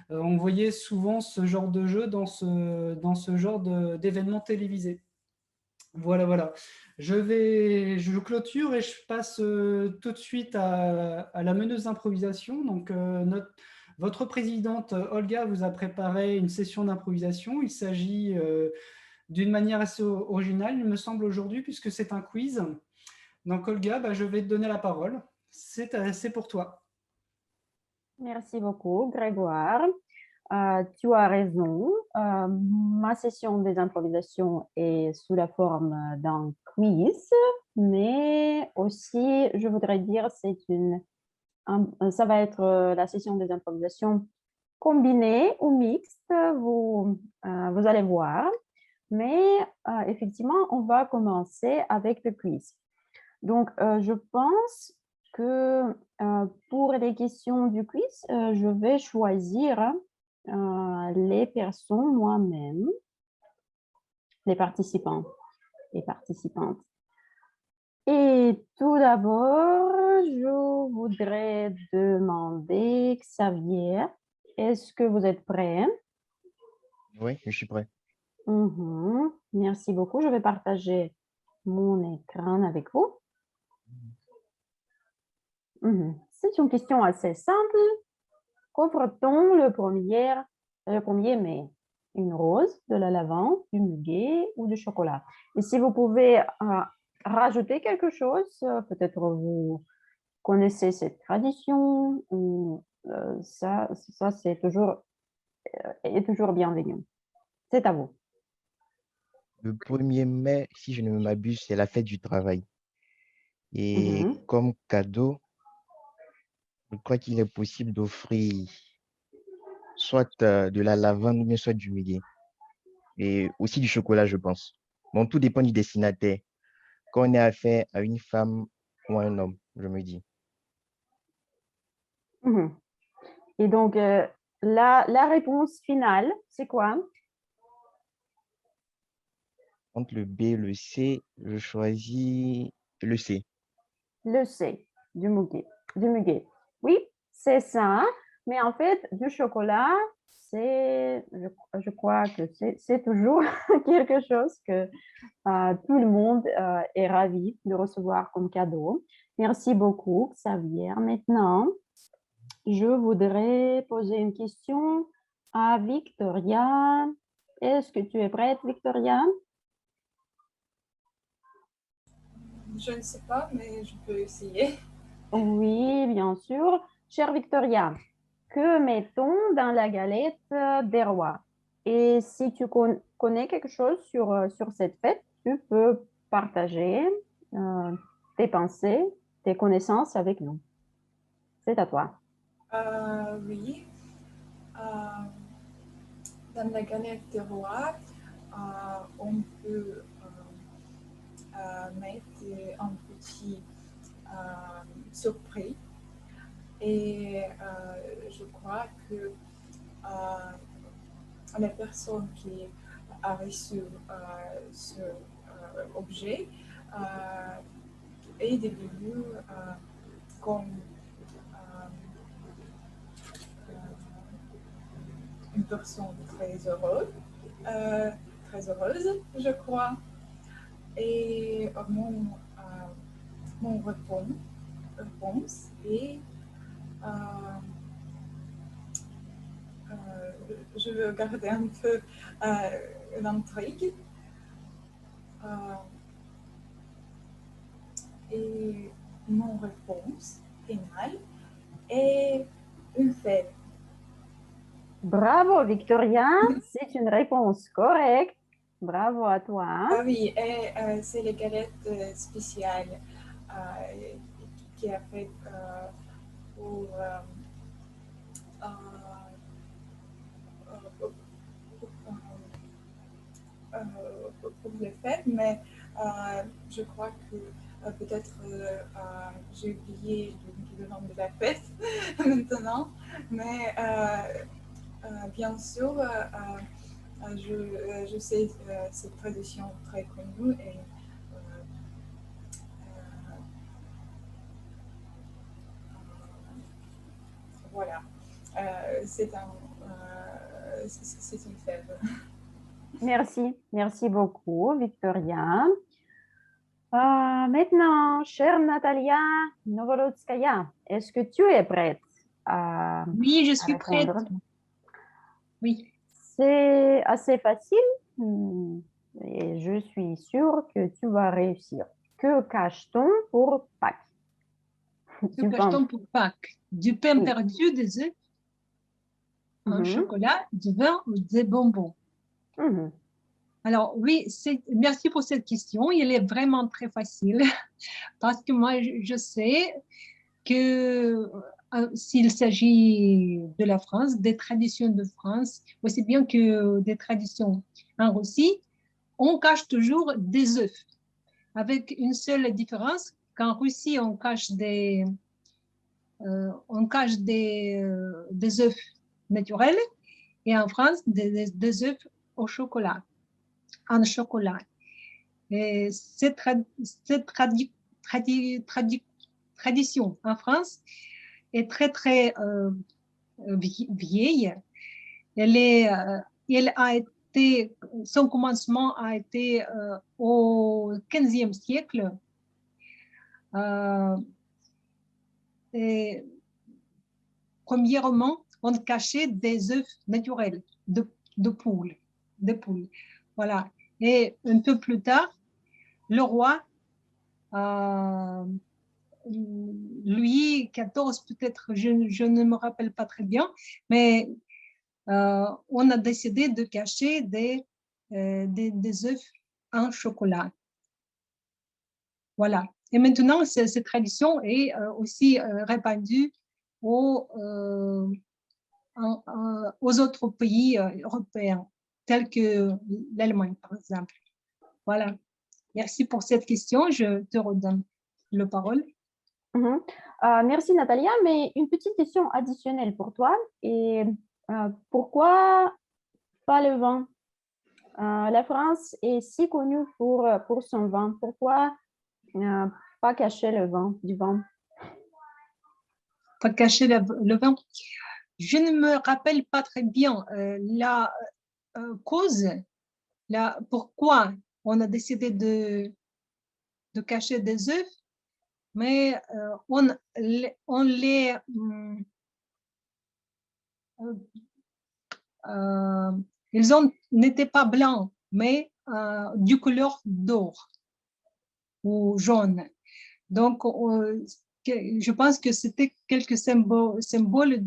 [SPEAKER 6] on voyait souvent ce genre de jeu dans ce genre d'événement télévisé. Voilà. Je clôture et je passe tout de suite à la meneuse d'improvisation. Donc, votre présidente Olga vous a préparé une session d'improvisation. Il s'agit d'une manière assez originale, il me semble, aujourd'hui, puisque c'est un quiz. Donc, Olga, je vais te donner la parole. C'est pour toi.
[SPEAKER 1] Merci beaucoup, Grégoire. Tu as raison. Ma session des improvisations est sous la forme d'un quiz, mais aussi, je voudrais dire, ça va être la session des improvisations combinée ou mixte, vous allez voir. Mais effectivement, on va commencer avec le quiz. Donc, je pense que pour les questions du quiz, je vais choisir les personnes moi-même, les participants et participantes. Et tout d'abord, je voudrais demander, Xavier, est-ce que vous êtes prêt?
[SPEAKER 3] Oui, je suis prêt.
[SPEAKER 1] Merci beaucoup. Je vais partager mon écran avec vous. C'est une question assez simple. Qu'offre-t-on le 1er mai? Une rose, de la lavande, du muguet ou du chocolat? Et si vous pouvez rajouter quelque chose, peut-être vous connaissez cette tradition, ou ça c'est toujours bienvenu. C'est à vous.
[SPEAKER 3] Le 1er mai, si je ne m'abuse, c'est la fête du travail. Et comme cadeau, je crois qu'il est possible d'offrir soit de la lavande ou bien soit du muguet. Et aussi du chocolat, je pense. Bon, tout dépend du destinataire. Quand on est affaire à une femme ou à un homme, je me dis.
[SPEAKER 1] Et donc, la réponse finale, c'est quoi?
[SPEAKER 3] Entre le B et le C, je choisis le C.
[SPEAKER 1] Le C, du muguet. Oui, c'est ça. Mais en fait, du chocolat, je crois que c'est toujours quelque chose que tout le monde est ravi de recevoir comme cadeau. Merci beaucoup, Xavier. Maintenant, je voudrais poser une question à Victoria. Est-ce que tu es prête, Victoria?
[SPEAKER 12] Je ne sais pas, mais je peux essayer.
[SPEAKER 1] Oui, bien sûr. Chère Victoria, que met-on dans la galette des rois? Et si tu connais quelque chose sur cette fête, tu peux partager tes pensées, tes connaissances avec nous. C'est à toi.
[SPEAKER 12] Oui. Dans la galette des rois, on peut mettre un petit surprise. Et je crois que la personne qui a reçu ce objet est devenue comme une personne très heureuse, je crois. Et mon réponse est je veux garder un peu l'intrigue. Et mon réponse finale est une fête.
[SPEAKER 1] Bravo, Victoria. C'est une réponse correcte. Bravo à toi.
[SPEAKER 12] Ah oui, et c'est les galettes spéciales qui a fait pour les fêtes, mais je crois que peut-être j'ai oublié le nom de la fête maintenant, mais bien sûr, je sais cette tradition très connue et voilà, c'est une fête.
[SPEAKER 1] Merci beaucoup, Victoria. Maintenant, chère Natalia Novolodskaya, est-ce que tu es prête à
[SPEAKER 15] Oui, je suis
[SPEAKER 1] répondre?
[SPEAKER 15] prête. Oui.
[SPEAKER 1] C'est assez facile et je suis sûre que tu vas réussir. Que cache-t-on pour Pâques?
[SPEAKER 15] Que cache-t-on pour Pâques? Du pain
[SPEAKER 1] Oui.
[SPEAKER 15] perdu, des œufs, un
[SPEAKER 1] Mhm.
[SPEAKER 15] chocolat, du vin ou des bonbons?
[SPEAKER 1] Mhm.
[SPEAKER 15] Alors oui, merci pour cette question. Elle est vraiment très facile parce que moi, je sais que s'il s'agit de la France, des traditions de France, aussi bien que des traditions en Russie, on cache toujours des œufs, avec une seule différence. Qu'en Russie, on cache des œufs naturels et en France, des œufs au chocolat, en chocolat. Et cette tradition en France est très, très vieille. Son commencement a été au XVe siècle. Et premièrement, on cachait des œufs naturels de poules. Voilà. Et un peu plus tard, le roi Louis XIV, peut-être, je ne me rappelle pas très bien, mais on a décidé de cacher des œufs en chocolat. Voilà. Et maintenant, cette tradition est aussi répandue aux autres pays européens, tels que l'Allemagne, par exemple. Voilà. Merci pour cette question. Je te redonne la parole.
[SPEAKER 1] Mhm. Merci Natalia, mais une petite question additionnelle pour toi. Et pourquoi pas le vin? La France est si connue pour son vin. Pourquoi pas cacher le vin, du vin?
[SPEAKER 15] Pas cacher le vin. Je ne me rappelle pas très bien la cause, pourquoi on a décidé de cacher des œufs, mais ils n'étaient pas blancs, mais du couleur d'or ou jaune. Donc, je pense que c'était quelques symboles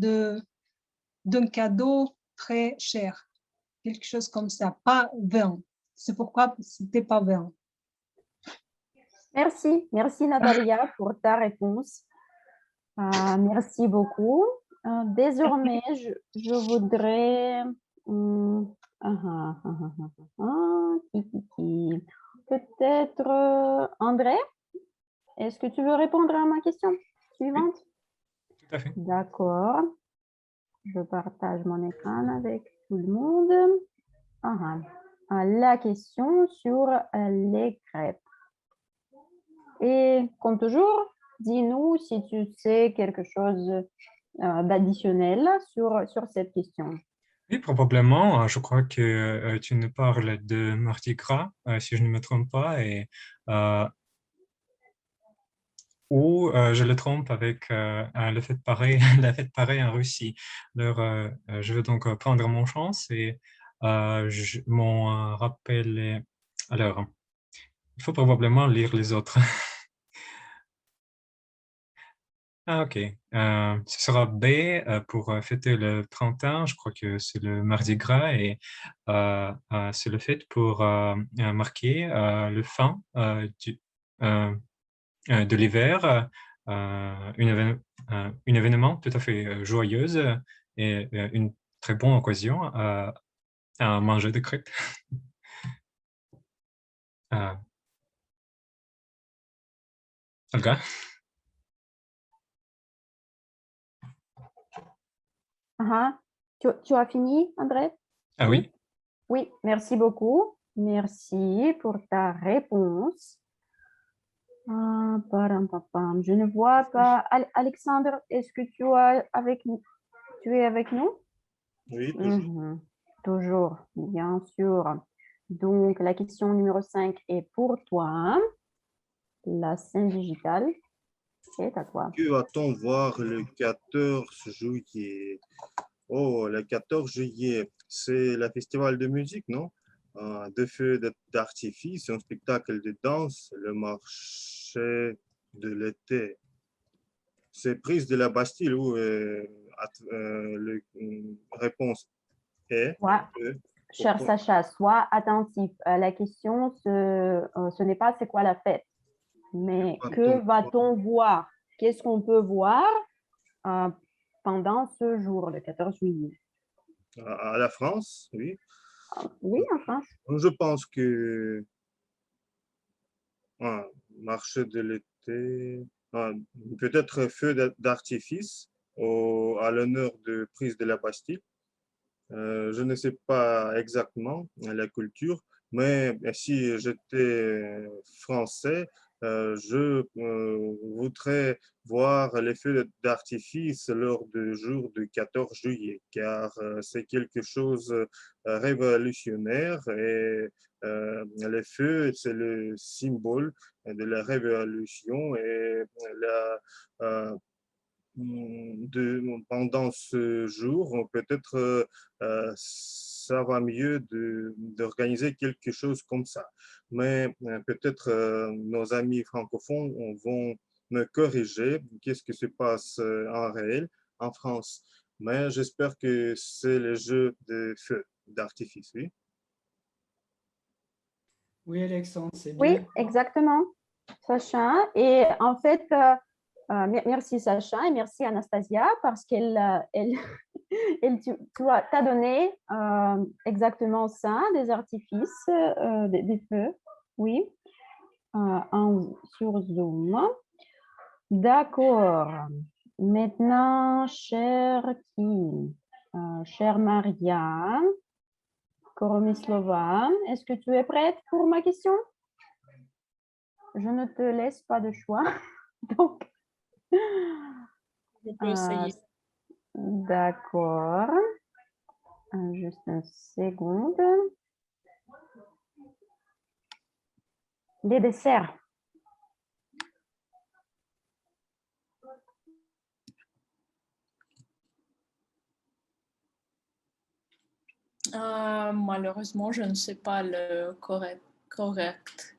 [SPEAKER 15] d'un cadeau très cher, quelque chose comme ça, pas vin. C'est pourquoi c'était pas vin.
[SPEAKER 1] Merci Natalia pour ta réponse. Merci beaucoup. Désormais, je voudrais... peut-être André, est-ce que tu veux répondre à ma question suivante?
[SPEAKER 7] Tout à fait.
[SPEAKER 1] D'accord. Je partage mon écran avec tout le monde. La question sur les crêpes. Et comme toujours, dis-nous si tu sais quelque chose d'additionnel sur cette question.
[SPEAKER 7] Oui, probablement. Je crois que tu nous parles de Mardi Gras, si je ne me trompe pas, et ou je le trompe avec le fête pareil, la fête pareille en Russie. Alors, je vais donc prendre mon chance et mon rappel est... Alors, il faut probablement lire les autres. Ah, ok. Ce sera B pour fêter le 31. Je crois que c'est le Mardi Gras et c'est le fait pour marquer le fin de l'hiver, un événement tout à fait joyeuse et une très bonne occasion à manger des crêpes. Olga?
[SPEAKER 1] Tu as fini, André?
[SPEAKER 7] Ah oui?
[SPEAKER 1] Oui, merci beaucoup. Merci pour ta réponse. Je ne vois pas. Alexandre, est-ce que tu es avec nous?
[SPEAKER 2] Oui, toujours.
[SPEAKER 1] Toujours, bien sûr. Donc, la question numéro 5 est pour toi. La scène digitale est à toi.
[SPEAKER 2] Que va-t-on voir le 14 juillet? Oh, le 14 juillet, c'est le festival de musique, non? De feux d'artifice, un spectacle de danse, le marché de l'été. C'est prise de la Bastille ou la réponse est.
[SPEAKER 1] Cher Sacha, sois attentif. La question, ce n'est pas c'est quoi la fête, mais que va-t-on voir? Qu'est-ce qu'on peut voir pendant ce jour, le 14 juillet?
[SPEAKER 2] À la France, oui.
[SPEAKER 1] Oui, en France.
[SPEAKER 2] Je pense que marché de l'été, peut-être feu d'artifice à l'honneur de prise de la Bastille. Je ne sais pas exactement la culture, mais si j'étais français, je voudrais voir les feux d'artifice lors du jour du 14 juillet, car c'est quelque chose de révolutionnaire et les feux, c'est le symbole de la révolution et pendant ce jour, peut-être ça va mieux d'organiser quelque chose comme ça. Mais peut-être nos amis francophones vont me corriger qu'est-ce qui se passe en réel en France. Mais j'espère que c'est le jeu de feu d'artifice, oui.
[SPEAKER 6] Oui, Alexandre, c'est bien.
[SPEAKER 1] Oui, exactement, Sacha. Et en fait, merci Sacha et merci Anastasia parce qu'elle t'a donné exactement ça, des artifices, des feux, oui, sur Zoom. D'accord. Maintenant, chère Maria Koromislova, est-ce que tu es prête pour ma question? Je ne te laisse pas de choix. Donc,
[SPEAKER 11] je peux essayer.
[SPEAKER 1] D'accord. Juste une seconde. Les desserts.
[SPEAKER 11] Malheureusement, je ne sais pas le correct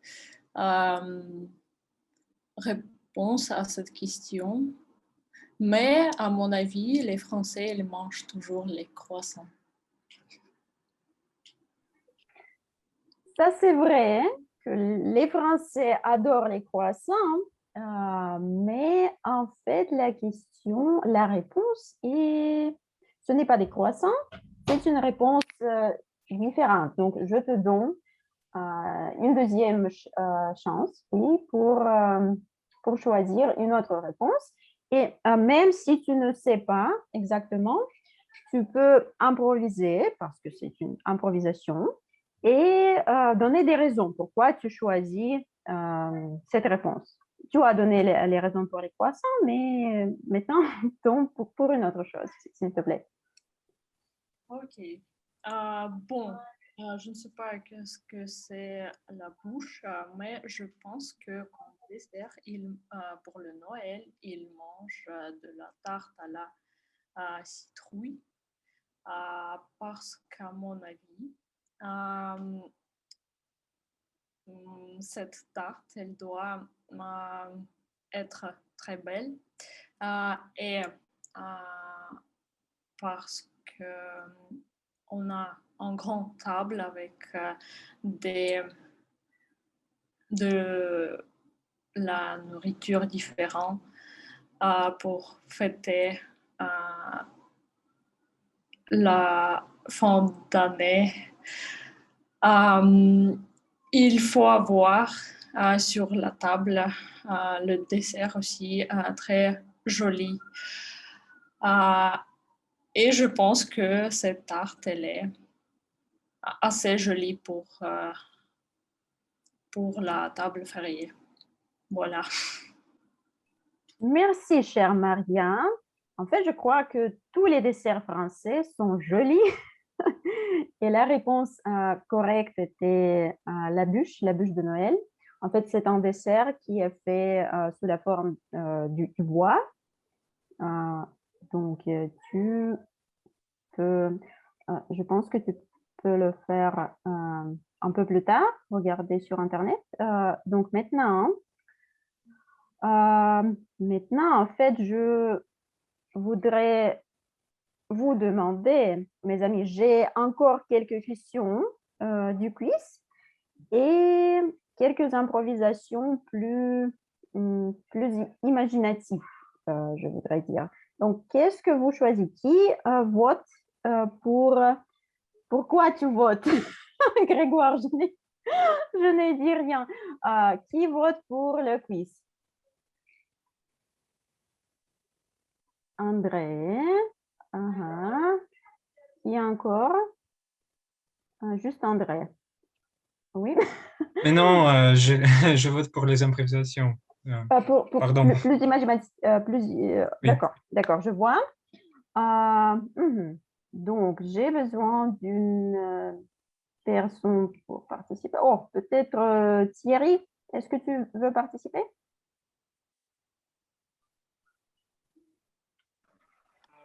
[SPEAKER 11] réponse à cette question. Mais à mon avis, les Français, ils mangent toujours les croissants.
[SPEAKER 1] Ça, c'est vrai que les Français adorent les croissants, mais en fait, la réponse est, ce n'est pas des croissants, c'est une réponse différente. Donc, je te donne une deuxième chance, oui, pour choisir une autre réponse. Et même si tu ne sais pas exactement, tu peux improviser, parce que c'est une improvisation, et donner des raisons pourquoi tu choisis cette réponse. Tu as donné les raisons pour les croissants, mais maintenant, donc pour une autre chose, s'il te plaît.
[SPEAKER 11] Ok. Bon, je ne sais pas qu'est-ce que c'est la bouche, mais je pense que comme dessert, pour le Noël, ils mangent de la tarte à la citrouille, parce qu'à mon avis, cette tarte, elle doit être très belle, et parce qu'on a une grande table avec de la nourriture différente pour fêter la fin d'année. Il faut avoir sur la table le dessert aussi très joli. Et je pense que cette tarte, elle est assez jolie pour la table fériée. Voilà.
[SPEAKER 1] Merci, chère Maria. En fait, je crois que tous les desserts français sont jolis. Et la réponse correcte était la bûche de Noël. En fait, c'est un dessert qui est fait sous la forme du bois. Donc, tu peux, je pense que tu peux le faire un peu plus tard, regarder sur Internet. Donc, maintenant, en fait, je voudrais vous demander, mes amis, j'ai encore quelques questions du quiz et quelques improvisations plus imaginatives, je voudrais dire. Donc, qu'est-ce que vous choisissez? Qui vote pour... Pourquoi tu votes? Grégoire, je n'ai dit rien. Qui vote pour le quiz? André. Qui encore? Juste André. Oui.
[SPEAKER 7] Mais non, je vote pour les improvisations.
[SPEAKER 1] Pour
[SPEAKER 7] Pardon.
[SPEAKER 1] plus imaginatif.
[SPEAKER 7] Oui.
[SPEAKER 1] D'accord, je vois. Donc, j'ai besoin d'une personne pour participer. Oh, peut-être Thierry, est-ce que tu veux participer?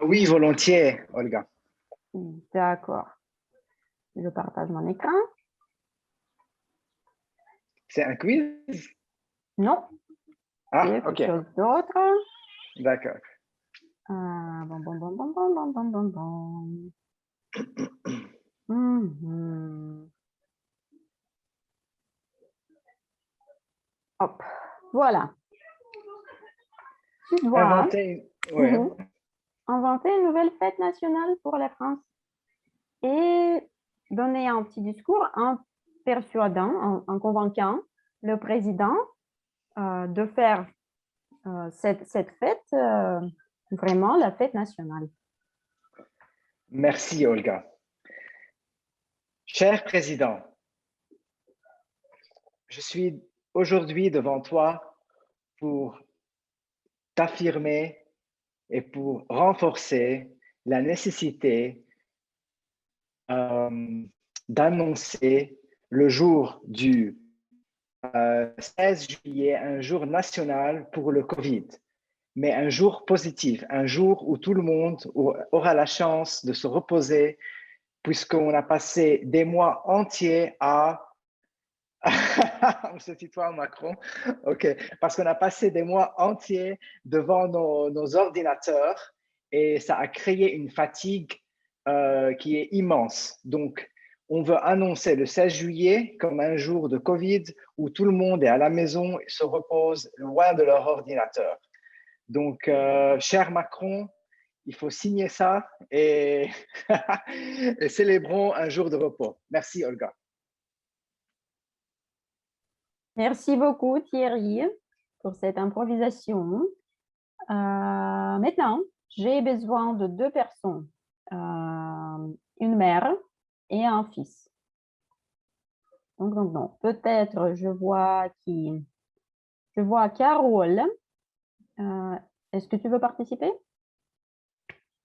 [SPEAKER 5] Oui, volontiers, Olga.
[SPEAKER 1] D'accord. Je partage mon écran.
[SPEAKER 5] C'est un quiz?
[SPEAKER 1] Non.
[SPEAKER 5] Ah,
[SPEAKER 1] quelque
[SPEAKER 5] ok.
[SPEAKER 1] chose d'autre.
[SPEAKER 5] D'accord.
[SPEAKER 1] Hop, voilà. Tu dois inventer une nouvelle fête nationale pour la France et donner un petit discours en persuadant, en convainquant le président de faire cette fête vraiment la fête nationale.
[SPEAKER 5] Merci, Olga. Cher Président, je suis aujourd'hui devant toi pour t'affirmer et pour renforcer la nécessité d'annoncer le jour du 16 juillet, un jour national pour le Covid, mais un jour positif, un jour où tout le monde aura la chance de se reposer, puisqu'on a passé des mois entiers à... On se tutoie, Macron. OK. Parce qu'on a passé des mois entiers devant nos ordinateurs et ça a créé une fatigue qui est immense. Donc, on veut annoncer le 16 juillet comme un jour de Covid où tout le monde est à la maison et se repose loin de leur ordinateur. Donc, cher Macron, il faut signer ça et, et célébrons un jour de repos. Merci, Olga.
[SPEAKER 1] Merci beaucoup Thierry pour cette improvisation. Maintenant, j'ai besoin de deux personnes, une mère et un fils. Donc, peut-être je vois qui? Je vois Carole. Est-ce que tu veux participer?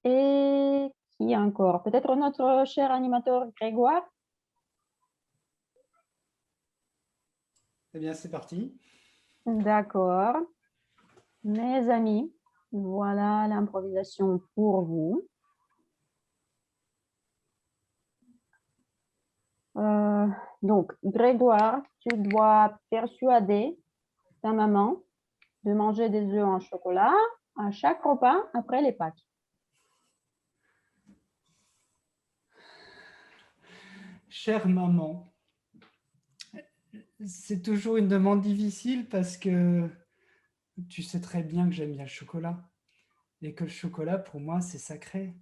[SPEAKER 1] Et qui encore? Peut-être notre cher animateur Grégoire?
[SPEAKER 6] Eh bien, c'est parti.
[SPEAKER 1] D'accord. Mes amis, voilà l'improvisation pour vous. Donc, Grégoire, tu dois persuader ta maman de manger des œufs en chocolat à chaque repas après les Pâques.
[SPEAKER 6] Chère maman, c'est toujours une demande difficile parce que tu sais très bien que j'aime bien le chocolat et que le chocolat, pour moi, c'est sacré.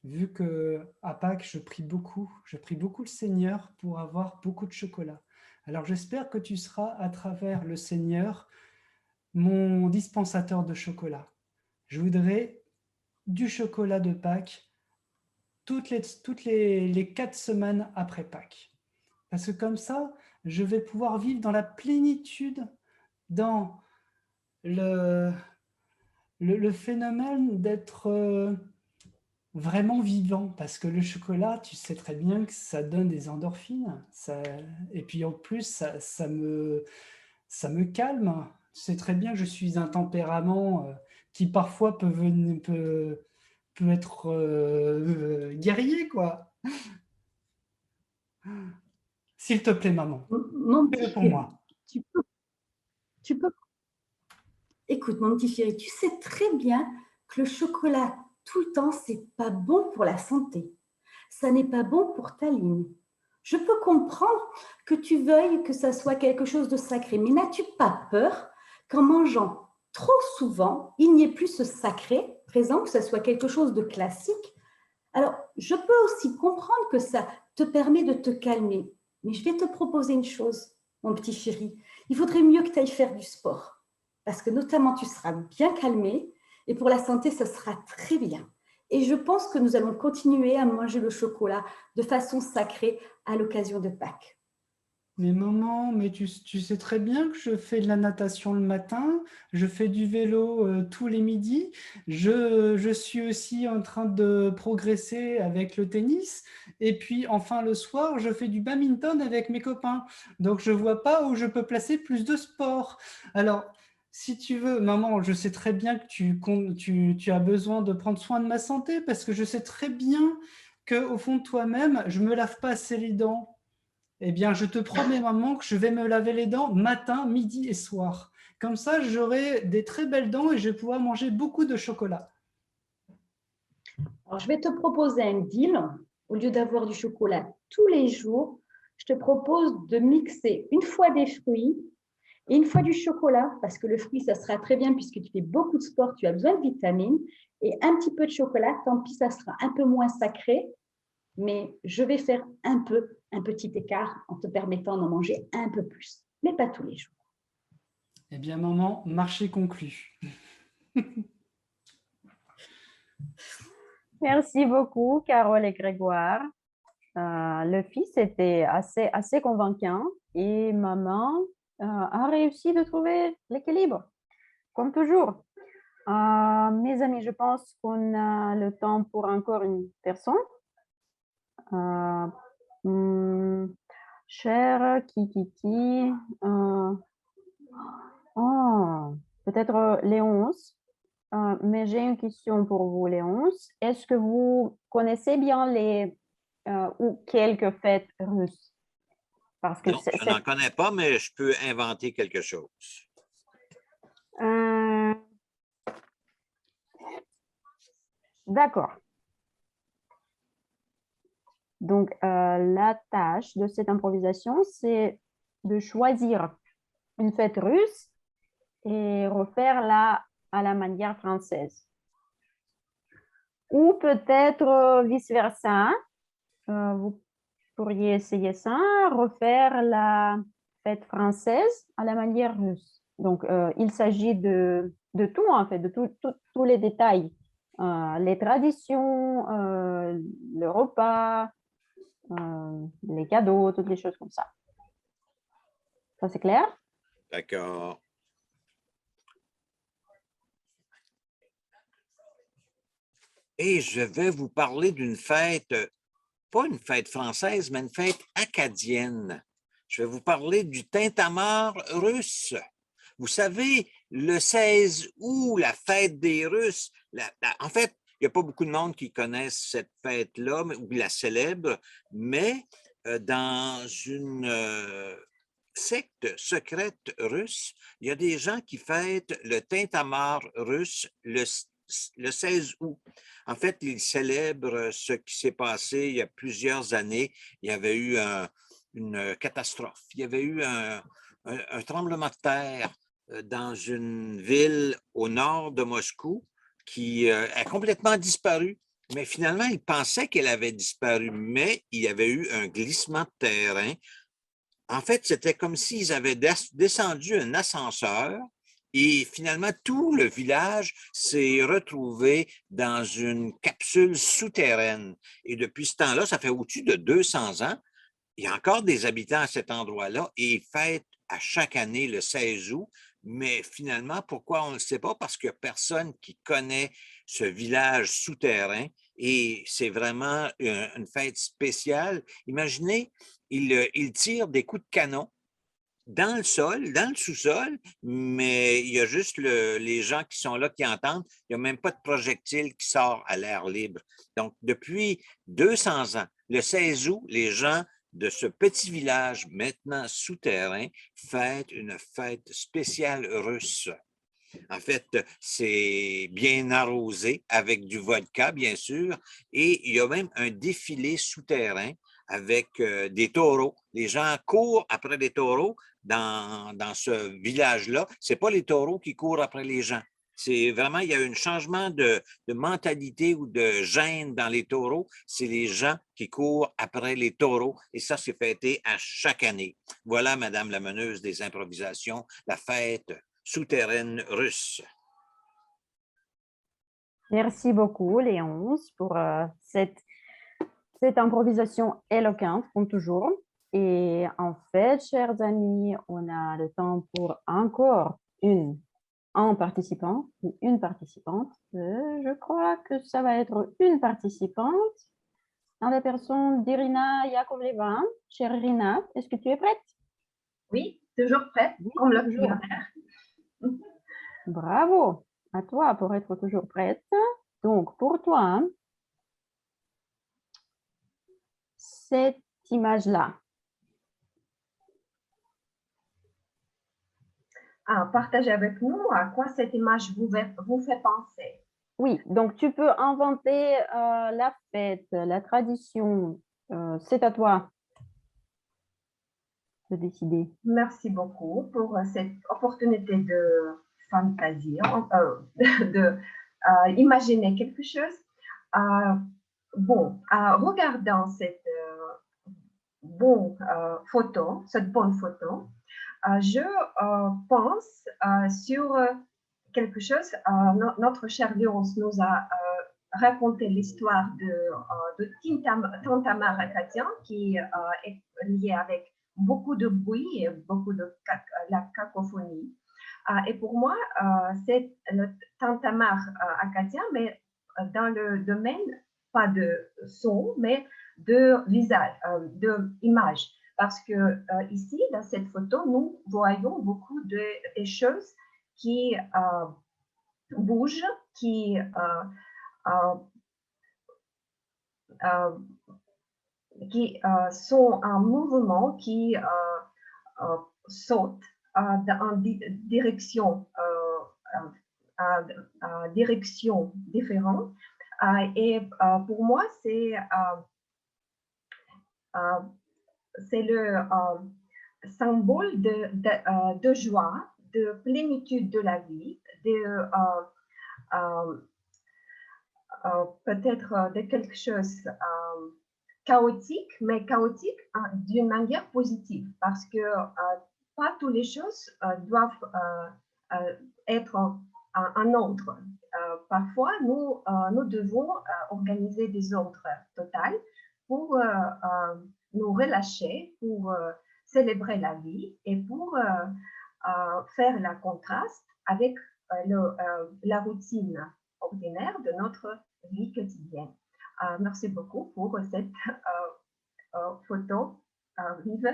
[SPEAKER 6] Vu que à Pâques, je prie beaucoup le Seigneur pour avoir beaucoup de chocolat. Alors, j'espère que tu seras, à travers le Seigneur, mon dispensateur de chocolat. Je voudrais du chocolat de Pâques toutes les 4 semaines après Pâques. Parce que comme ça, je vais pouvoir vivre dans la plénitude, dans le phénomène d'être vraiment vivant. Parce que le chocolat, tu sais très bien que ça donne des endorphines. Et puis en plus, ça me calme. Tu sais très bien que je suis un tempérament qui parfois peut être guerrier, quoi. S'il te plaît, maman,
[SPEAKER 13] Mon
[SPEAKER 6] fais-le
[SPEAKER 13] petit
[SPEAKER 6] pour
[SPEAKER 13] chéri,
[SPEAKER 6] moi.
[SPEAKER 13] tu peux... Écoute, mon petit chéri, tu sais très bien que le chocolat tout le temps, c'est pas bon pour la santé. Ça n'est pas bon pour ta ligne. Je peux comprendre que tu veuilles que ça soit quelque chose de sacré, mais n'as-tu pas peur qu'en mangeant trop souvent, il n'y ait plus ce sacré présent, que ça soit quelque chose de classique? Alors, je peux aussi comprendre que ça te permet de te calmer, mais je vais te proposer une chose, mon petit chéri. Il faudrait mieux que tu ailles faire du sport, parce que notamment tu seras bien calmé, et pour la santé, ça sera très bien. Et je pense que nous allons continuer à manger le chocolat de façon sacrée à l'occasion de Pâques.
[SPEAKER 6] Mais maman, mais tu sais très bien que je fais de la natation le matin, je fais du vélo tous les midis, je suis aussi en train de progresser avec le tennis, et puis enfin le soir, je fais du badminton avec mes copains. Donc je ne vois pas où je peux placer plus de sport. Alors, si tu veux, maman, je sais très bien que tu as besoin de prendre soin de ma santé, parce que je sais très bien qu'au fond de toi-même, je ne me lave pas assez les dents. Eh bien, je te promets, maman, que je vais me laver les dents matin, midi et soir. Comme ça, j'aurai des très belles dents et je vais pouvoir manger beaucoup de chocolat.
[SPEAKER 13] Alors, je vais te proposer un deal. Au lieu d'avoir du chocolat tous les jours, je te propose de mixer une fois des fruits et une fois du chocolat, parce que le fruit, ça sera très bien puisque tu fais beaucoup de sport, tu as besoin de vitamines, et un petit peu de chocolat, tant pis, ça sera un peu moins sacré, mais je vais faire un petit écart en te permettant d'en manger un peu plus, mais pas tous les jours.
[SPEAKER 6] Eh bien, maman, marché conclu.
[SPEAKER 1] Merci beaucoup, Carole et Grégoire. Le fils était assez convaincant et maman a réussi de trouver l'équilibre, comme toujours. Mes amis, je pense qu'on a le temps pour encore une personne. Cher qui peut-être Léonce. Mais j'ai une question pour vous, Léonce. Est-ce que vous connaissez bien les ou quelques fêtes russes? Parce que
[SPEAKER 10] Non, je n'en connais pas, mais je peux inventer quelque chose.
[SPEAKER 1] D'accord. Donc, la tâche de cette improvisation, c'est de choisir une fête russe et refaire-la à la manière française. Ou peut-être vice-versa. Vous pourriez essayer ça, refaire la fête française à la manière russe. Donc, il s'agit de tout, en fait, de tous les détails. Les traditions, le repas, les cadeaux, toutes les choses comme ça. Ça, c'est clair?
[SPEAKER 10] D'accord. Et je vais vous parler d'une fête, pas une fête française, mais une fête acadienne. Je vais vous parler du tintamarre russe. Vous savez, le 16 août, la fête des Russes, en fait, il n'y a pas beaucoup de monde qui connaissent cette fête-là ou la célèbre, mais dans une secte secrète russe, il y a des gens qui fêtent le tintamarre russe le 16 août. En fait, ils célèbrent ce qui s'est passé il y a plusieurs années. Il y avait eu une catastrophe. Il y avait eu un tremblement de terre dans une ville au nord de Moscou qui a complètement disparu. Mais finalement, ils pensaient qu'elle avait disparu, mais il y avait eu un glissement de terrain. En fait, c'était comme s'ils avaient descendu un ascenseur et finalement, tout le village s'est retrouvé dans une capsule souterraine. Et depuis ce temps-là, ça fait au-dessus de 200 ans, il y a encore des habitants à cet endroit-là et ils fêtent à chaque année le 16 août. Mais finalement, pourquoi on ne le sait pas? Parce qu'il n'y a personne qui connaît ce village souterrain et c'est vraiment une fête spéciale. Imaginez, ils tirent des coups de canon dans le sol, dans le sous-sol, mais il y a juste les gens qui sont là qui entendent. Il n'y a même pas de projectile qui sort à l'air libre. Donc, depuis 200 ans, le 16 août, les gens de ce petit village maintenant souterrain fêtent une fête spéciale russe. En fait, c'est bien arrosé avec du vodka, bien sûr, et il y a même un défilé souterrain avec des taureaux. Les gens courent après les taureaux dans ce village-là. Ce n'est pas les taureaux qui courent après les gens. C'est vraiment, il y a un changement de mentalité ou de gène dans les taureaux. C'est les gens qui courent après les taureaux et ça, c'est fêté à chaque année. Voilà, Madame la meneuse des improvisations, la fête souterraine russe.
[SPEAKER 1] Merci beaucoup, Léonce, pour cette improvisation éloquente, comme toujours. Et en fait, chers amis, on a le temps pour encore un participant ou une participante. Je crois que ça va être une participante, dans la personne d'Irina Yakovleva. Chère Irina, est-ce que tu es prête?
[SPEAKER 9] Oui, toujours prête, oui, comme le pionnière.
[SPEAKER 1] Bravo à toi pour être toujours prête. Donc, pour toi, cette image-là.
[SPEAKER 9] Partagez avec nous à quoi cette image vous fait penser.
[SPEAKER 1] Oui, donc tu peux inventer la fête, la tradition. C'est à toi de décider.
[SPEAKER 9] Merci beaucoup pour cette opportunité de fantaisie, imaginer quelque chose. Regardant cette bonne photo, je pense sur quelque chose. Notre chère Léonce nous a raconté l'histoire de tintamarre acadien qui est lié avec beaucoup de bruit et beaucoup de la cacophonie. Et pour moi, c'est le tintamarre acadien, mais dans le domaine, pas de son, mais de visage, de image. Parce que ici, dans cette photo, nous voyons beaucoup de choses qui bougent, qui sont en mouvement, qui sautent en direction différente. Et pour moi, c'est le symbole de joie, de plénitude de la vie, peut-être de quelque chose chaotique, mais chaotique d'une manière positive, parce que pas toutes les choses doivent être en ordre. Parfois, nous devons organiser des ordres totaux pour nous relâcher, pour célébrer la vie et pour faire le contraste avec la routine ordinaire de notre vie quotidienne. Merci beaucoup pour cette photo vive.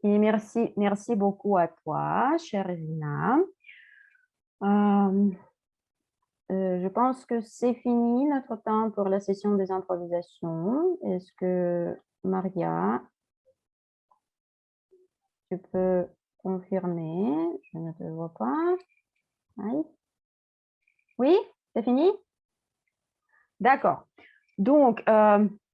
[SPEAKER 1] Et merci beaucoup à toi, chère Rina. Je pense que c'est fini notre temps pour la session des improvisations. Est-ce que Maria, tu peux confirmer? Je ne te vois pas. Oui, c'est fini? D'accord. Donc,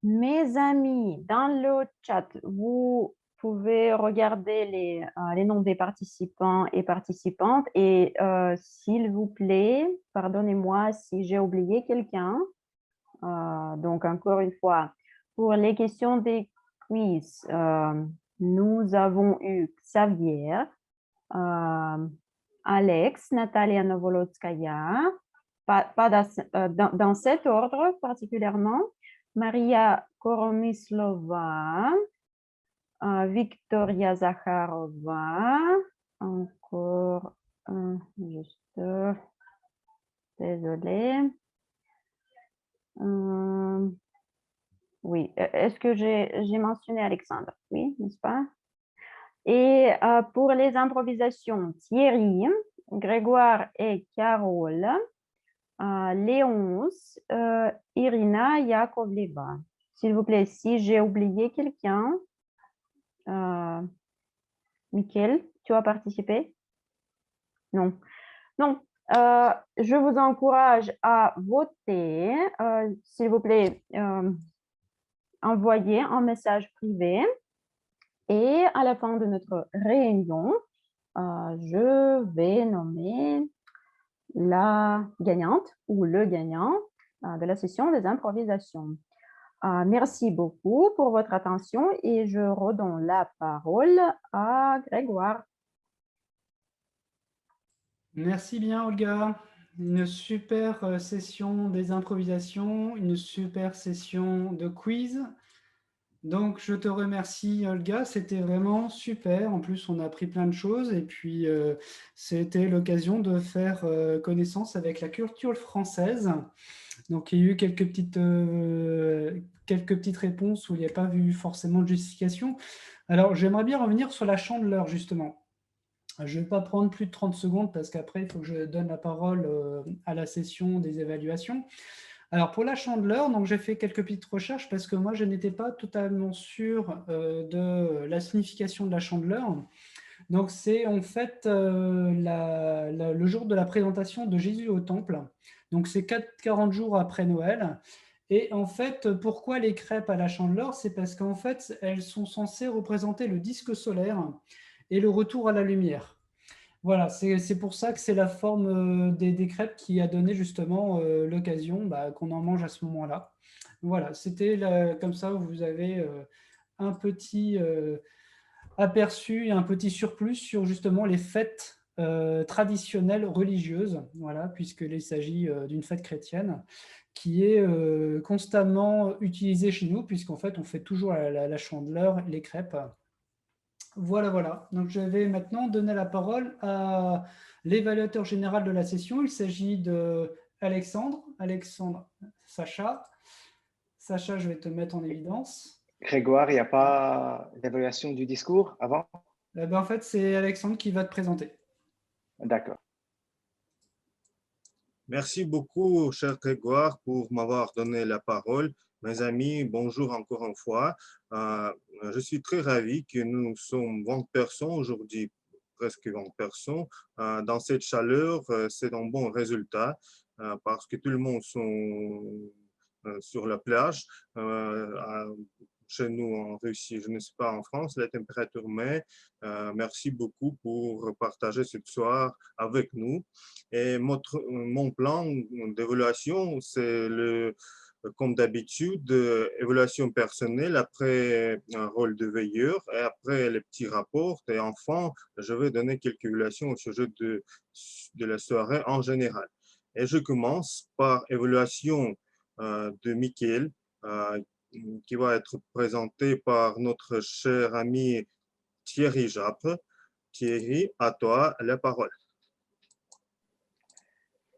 [SPEAKER 1] mes amis, dans le chat, vous pouvez regarder les noms des participants et participantes et s'il vous plaît, pardonnez-moi si j'ai oublié quelqu'un. Donc, encore une fois, pour les questions des quiz, nous avons eu Xavier, Alex, Natalia Novolodskaya, pas dans cet ordre particulièrement, Maria Koromislova, Victoria Zakharova, encore, juste, désolée. Oui, est-ce que j'ai mentionné Alexandre? Oui, n'est-ce pas? Et pour les improvisations, Thierry, Grégoire et Carole, Léonce, Irina Yakovleva. S'il vous plaît, si j'ai oublié quelqu'un, Mickaël, tu as participé? Non. Non. Je vous encourage à voter. S'il vous plaît, envoyez un message privé. Et à la fin de notre réunion, je vais nommer la gagnante ou le gagnant de la session des improvisations. Merci beaucoup pour votre attention et je redonne la parole à Grégoire.
[SPEAKER 6] Merci bien, Olga. Une super session des improvisations, une super session de quiz. Donc, je te remercie, Olga. C'était vraiment super. En plus, on a appris plein de choses. Et puis, c'était l'occasion de faire connaissance avec la culture française. Donc, il y a eu quelques petites réponses où il n'y a pas eu forcément de justification. Alors, j'aimerais bien revenir sur la Chandeleur, justement. Je ne vais pas prendre plus de 30 secondes parce qu'après, il faut que je donne la parole à la session des évaluations. Alors, pour la Chandeleur, j'ai fait quelques petites recherches parce que moi, je n'étais pas totalement sûr de la signification de la Chandeleur. Donc, c'est en fait le jour de la présentation de Jésus au temple. Donc, c'est 40 jours après Noël. Et en fait, pourquoi les crêpes à la Chandeleur? C'est parce qu'en fait, elles sont censées représenter le disque solaire et le retour à la lumière. Voilà, c'est pour ça que c'est la forme des crêpes qui a donné justement l'occasion qu'on en mange à ce moment-là. Voilà, c'était comme ça, vous avez un petit aperçu, un petit surplus sur justement les fêtes traditionnelles religieuses, voilà, puisqu'il s'agit d'une fête chrétienne qui est constamment utilisée chez nous, puisqu'en fait, on fait toujours la Chandeleur, les crêpes. Voilà. Donc, je vais maintenant donner la parole à l'évaluateur général de la session. Il s'agit d'Alexandre. Alexandre, Sacha. Sacha, je vais te mettre en évidence.
[SPEAKER 5] Grégoire, il n'y a pas d'évaluation du discours avant?
[SPEAKER 6] En fait, c'est Alexandre qui va te présenter.
[SPEAKER 5] D'accord.
[SPEAKER 2] Merci beaucoup, cher Grégoire, pour m'avoir donné la parole. Mes amis, bonjour encore une fois. Je suis très ravi que nous sommes 20 personnes aujourd'hui, presque 20 personnes. Dans cette chaleur, c'est un bon résultat parce que tout le monde est sur la plage. Chez nous en Russie, je ne suis pas en France, la température mais merci beaucoup pour partager ce soir avec nous. Et mon plan d'évaluation, c'est comme d'habitude, évaluation personnelle, après un rôle de veilleur et après les petits rapports. Et enfin, je vais donner quelques évaluations au sujet de la soirée en général. Et je commence par évaluation de Mickaël, qui va être présenté par notre cher ami Thierry Japre. Thierry, à toi la parole.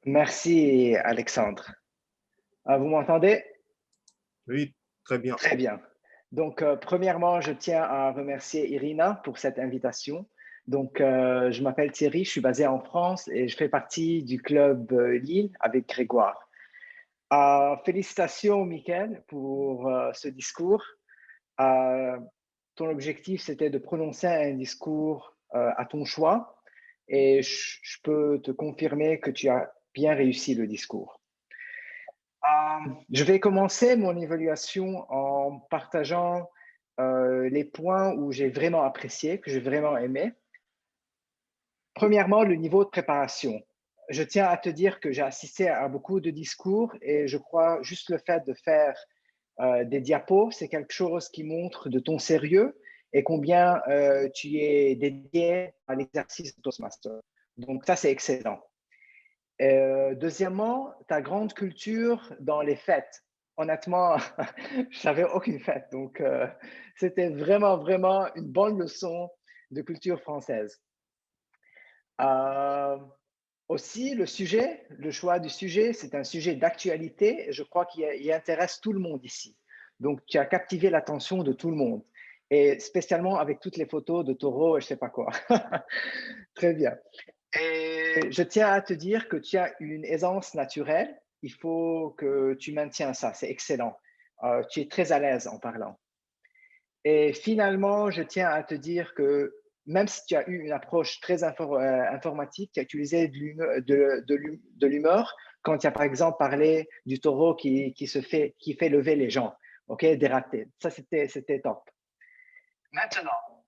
[SPEAKER 5] Merci, Alexandre. Vous m'entendez?
[SPEAKER 2] Oui, très bien.
[SPEAKER 5] Très bien. Donc, premièrement, je tiens à remercier Irina pour cette invitation. Donc, je m'appelle Thierry, je suis basé en France et je fais partie du club Lille avec Grégoire. Félicitations, Mickaël, pour ce discours. Ton objectif, c'était de prononcer un discours à ton choix et je peux te confirmer que tu as bien réussi le discours. Je vais commencer mon évaluation en partageant les points où j'ai vraiment apprécié, que j'ai vraiment aimé. Premièrement, le niveau de préparation. Je tiens à te dire que j'ai assisté à beaucoup de discours et je crois juste le fait de faire des diapos, c'est quelque chose qui montre de ton sérieux et combien tu es dédié à l'exercice de Toastmaster. Donc ça, c'est excellent. Deuxièmement, ta grande culture dans les fêtes. Honnêtement, je n'avais aucune fête. Donc, c'était vraiment, vraiment une bonne leçon de culture française. Aussi, le choix du sujet, c'est un sujet d'actualité. Je crois qu'il intéresse tout le monde ici. Donc, tu as captivé l'attention de tout le monde. Et spécialement avec toutes les photos de taureaux et je ne sais pas quoi. Très bien. Et je tiens à te dire que tu as une aisance naturelle. Il faut que tu maintiens ça. C'est excellent. Tu es très à l'aise en parlant. Et finalement, je tiens à te dire que même si tu as eu une approche très informatique, tu as utilisé de l'humeur quand tu as par exemple parlé du taureau qui fait lever les gens, ok, des ratés. Ça, c'était top. Maintenant,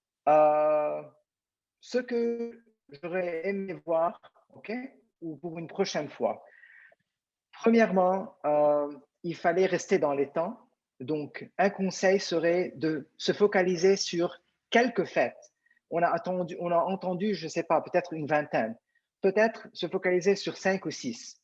[SPEAKER 5] ce que j'aurais aimé voir, ok, ou pour une prochaine fois. Premièrement, il fallait rester dans les temps. Donc, un conseil serait de se focaliser sur quelques fêtes. On a entendu, je ne sais pas, peut-être une vingtaine. Peut-être se focaliser sur 5 ou 6.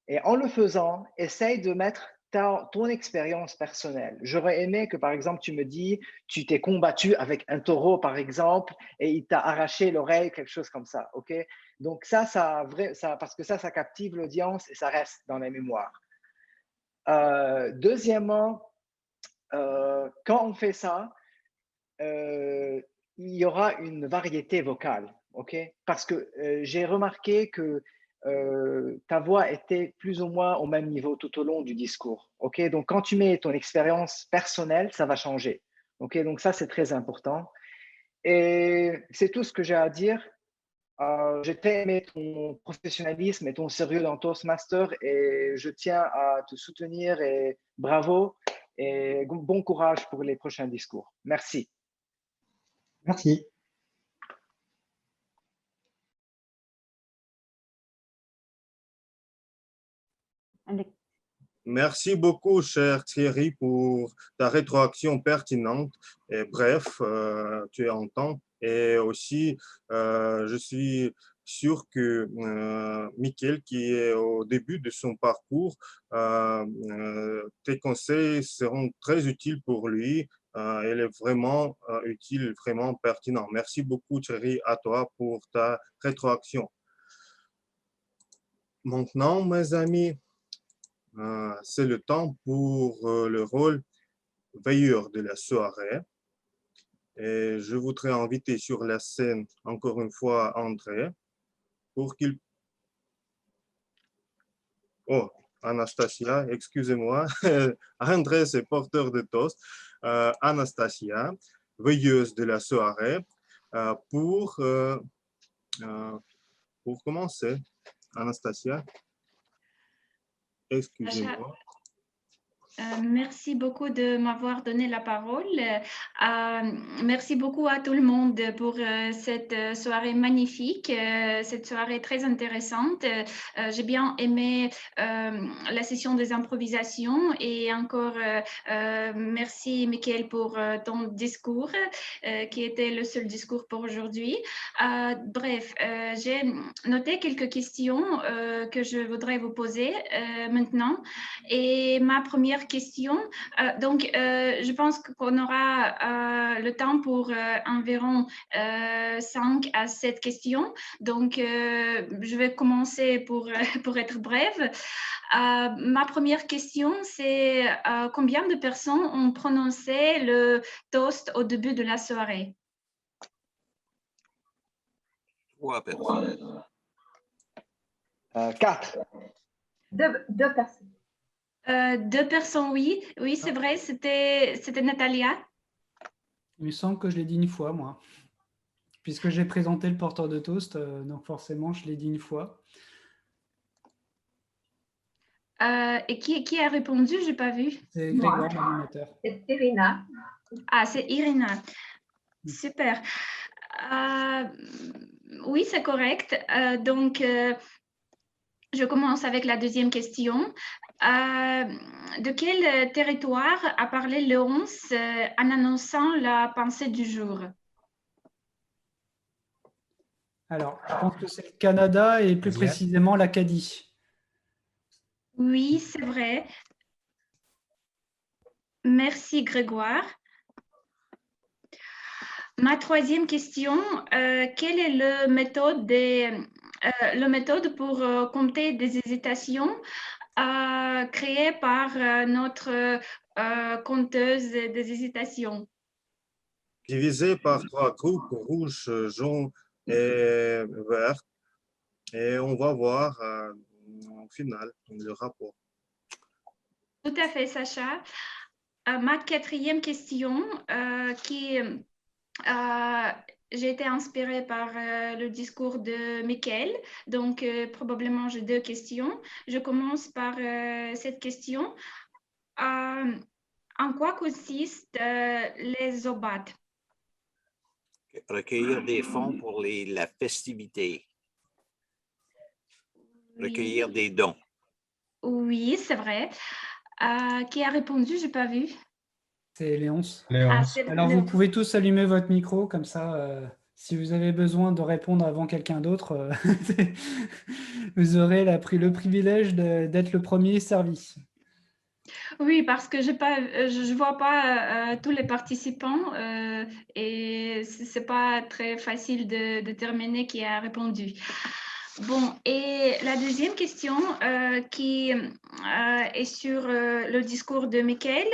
[SPEAKER 5] Et en le faisant, essaye de mettre ton expérience personnelle. J'aurais aimé que, par exemple, tu me dis, tu t'es combattu avec un taureau, par exemple, et il t'a arraché l'oreille, quelque chose comme ça. Ok? Donc parce que ça captive l'audience et ça reste dans la mémoire. Deuxièmement, quand on fait ça, il y aura une variété vocale. Ok? Parce que j'ai remarqué que ta voix était plus ou moins au même niveau tout au long du discours. Okay? Donc, quand tu mets ton expérience personnelle, ça va changer. Okay? Donc, ça, c'est très important. Et c'est tout ce que j'ai à dire. J'ai très aimé ton professionnalisme et ton sérieux dans Toastmaster et je tiens à te soutenir et bravo et bon courage pour les prochains discours. Merci.
[SPEAKER 14] Merci.
[SPEAKER 2] Merci beaucoup, cher Thierry, pour ta rétroaction pertinente et bref, tu es en temps. Et aussi, je suis sûr que Mickaël, qui est au début de son parcours, tes conseils seront très utiles pour lui. Elle est vraiment utile, vraiment pertinent. Merci beaucoup, Thierry, à toi pour ta rétroaction. Maintenant, mes amis, c'est le temps pour le rôle veilleur de la soirée. Et je voudrais inviter sur la scène encore une fois André pour qu'il... Oh, Anastasia, excusez-moi. André, c'est porteur de toast. Anastasia, veilleuse de la soirée, pour commencer. Anastasia, excusez-moi.
[SPEAKER 8] Merci beaucoup de m'avoir donné la parole. Merci beaucoup à tout le monde pour cette soirée magnifique, cette soirée très intéressante. J'ai bien aimé la session des improvisations et encore merci Mickaël pour ton discours qui était le seul discours pour aujourd'hui. Bref, j'ai noté quelques questions que je voudrais vous poser maintenant. Et ma première question, je pense qu'on aura le temps pour environ 5 à 7 questions. Donc, je vais commencer pour être brève. Ma première question, c'est combien de personnes ont prononcé le toast au début de la soirée?
[SPEAKER 10] 3 personnes.
[SPEAKER 5] 4.
[SPEAKER 9] 2 personnes.
[SPEAKER 8] 2 personnes, oui. Oui, c'est vrai, c'était Natalia.
[SPEAKER 6] Il me semble que je l'ai dit une fois, moi. Puisque j'ai présenté le porteur de toast, donc forcément, je l'ai dit une fois.
[SPEAKER 8] Et qui a répondu? Je n'ai pas vu.
[SPEAKER 6] C'est Grégoire, l'animateur.
[SPEAKER 9] C'est Irina.
[SPEAKER 8] Ah, c'est Irina. Super. Oui, c'est correct. Donc, je commence avec la deuxième question. De quel territoire a parlé Léonce en annonçant la pensée du jour?
[SPEAKER 6] Alors, je pense que c'est le Canada et plus précisément l'Acadie.
[SPEAKER 8] Oui, c'est vrai. Merci Grégoire. Ma troisième question, quelle est la méthode pour compter des hésitations créée par notre compteuse des hésitations?
[SPEAKER 2] Divisé par 3 groupes, rouge, jaune et vert. Et on va voir au final le rapport.
[SPEAKER 8] Tout à fait, Sacha. Ma quatrième question, j'ai été inspirée par le discours de Mickaël, donc probablement j'ai 2 questions. Je commence par cette question. En quoi consistent les OBAT?
[SPEAKER 10] Recueillir des fonds pour la festivité. Recueillir des dons.
[SPEAKER 8] Oui, c'est vrai. Qui a répondu? Je n'ai pas vu.
[SPEAKER 6] C'est Léonce.
[SPEAKER 8] C'est
[SPEAKER 6] Alors, vous
[SPEAKER 8] Léonce.
[SPEAKER 6] pouvez tous allumer votre micro, comme ça, si vous avez besoin de répondre avant quelqu'un d'autre, vous aurez le privilège d'être le premier servi.
[SPEAKER 8] Oui, parce que je ne vois pas tous les participants et ce n'est pas très facile de déterminer qui a répondu. Bon, et la deuxième question qui est sur le discours de Mickaël.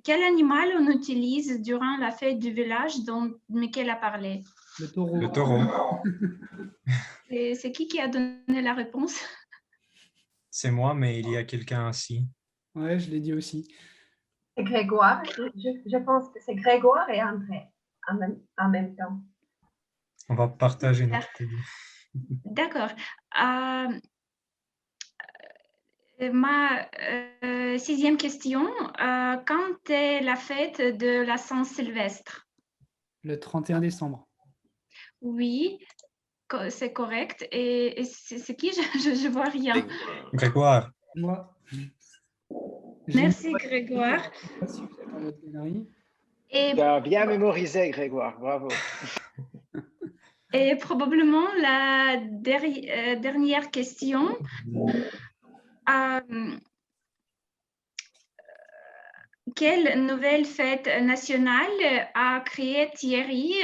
[SPEAKER 8] Quel animal on utilise durant la fête du village dont Mickaël a parlé?
[SPEAKER 6] Le taureau.
[SPEAKER 7] Le taureau.
[SPEAKER 8] C'est qui a donné la réponse?
[SPEAKER 7] C'est moi, mais il y a quelqu'un assis.
[SPEAKER 6] Ouais, je l'ai dit aussi.
[SPEAKER 9] C'est Grégoire. Je pense que c'est Grégoire et André en même temps.
[SPEAKER 7] On va partager notre pays.
[SPEAKER 8] D'accord. Ma sixième question, quand est la fête de la Saint-Sylvestre?
[SPEAKER 6] Le 31 décembre.
[SPEAKER 8] Oui, c'est correct. Et c'est qui? Je ne vois rien.
[SPEAKER 7] Grégoire.
[SPEAKER 6] Moi.
[SPEAKER 8] Merci Grégoire.
[SPEAKER 5] Tu as bien mémorisé, Grégoire. Bravo.
[SPEAKER 8] Et probablement la dernière question. Quelle nouvelle fête nationale a créé Thierry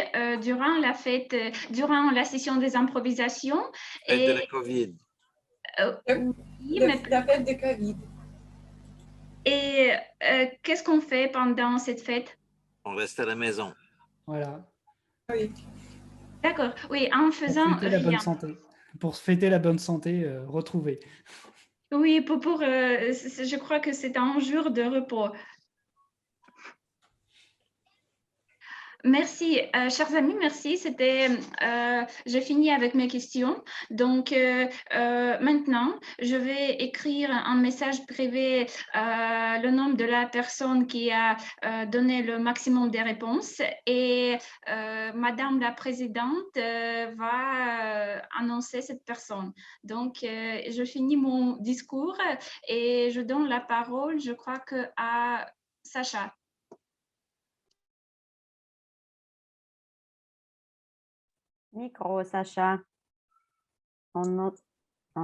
[SPEAKER 8] durant la session des improvisations?
[SPEAKER 10] Fête de la COVID.
[SPEAKER 8] Oui,
[SPEAKER 12] La fête de COVID.
[SPEAKER 8] Et qu'est-ce qu'on fait pendant cette fête?
[SPEAKER 10] On reste à la maison.
[SPEAKER 6] Voilà.
[SPEAKER 12] Oui.
[SPEAKER 8] D'accord. Oui, en faisant
[SPEAKER 6] Pour fêter la bonne
[SPEAKER 8] rien.
[SPEAKER 6] santé. Pour fêter la bonne santé retrouvée.
[SPEAKER 8] Oui, je crois que c'est un jour de repos. Merci, chers amis, merci. J'ai fini avec mes questions. Donc, maintenant, je vais écrire un message privé, le nom de la personne qui a donné le maximum des réponses et Madame la Présidente va annoncer cette personne. Donc, je finis mon discours et je donne la parole, je crois à Sacha.
[SPEAKER 1] Micro, Sacha.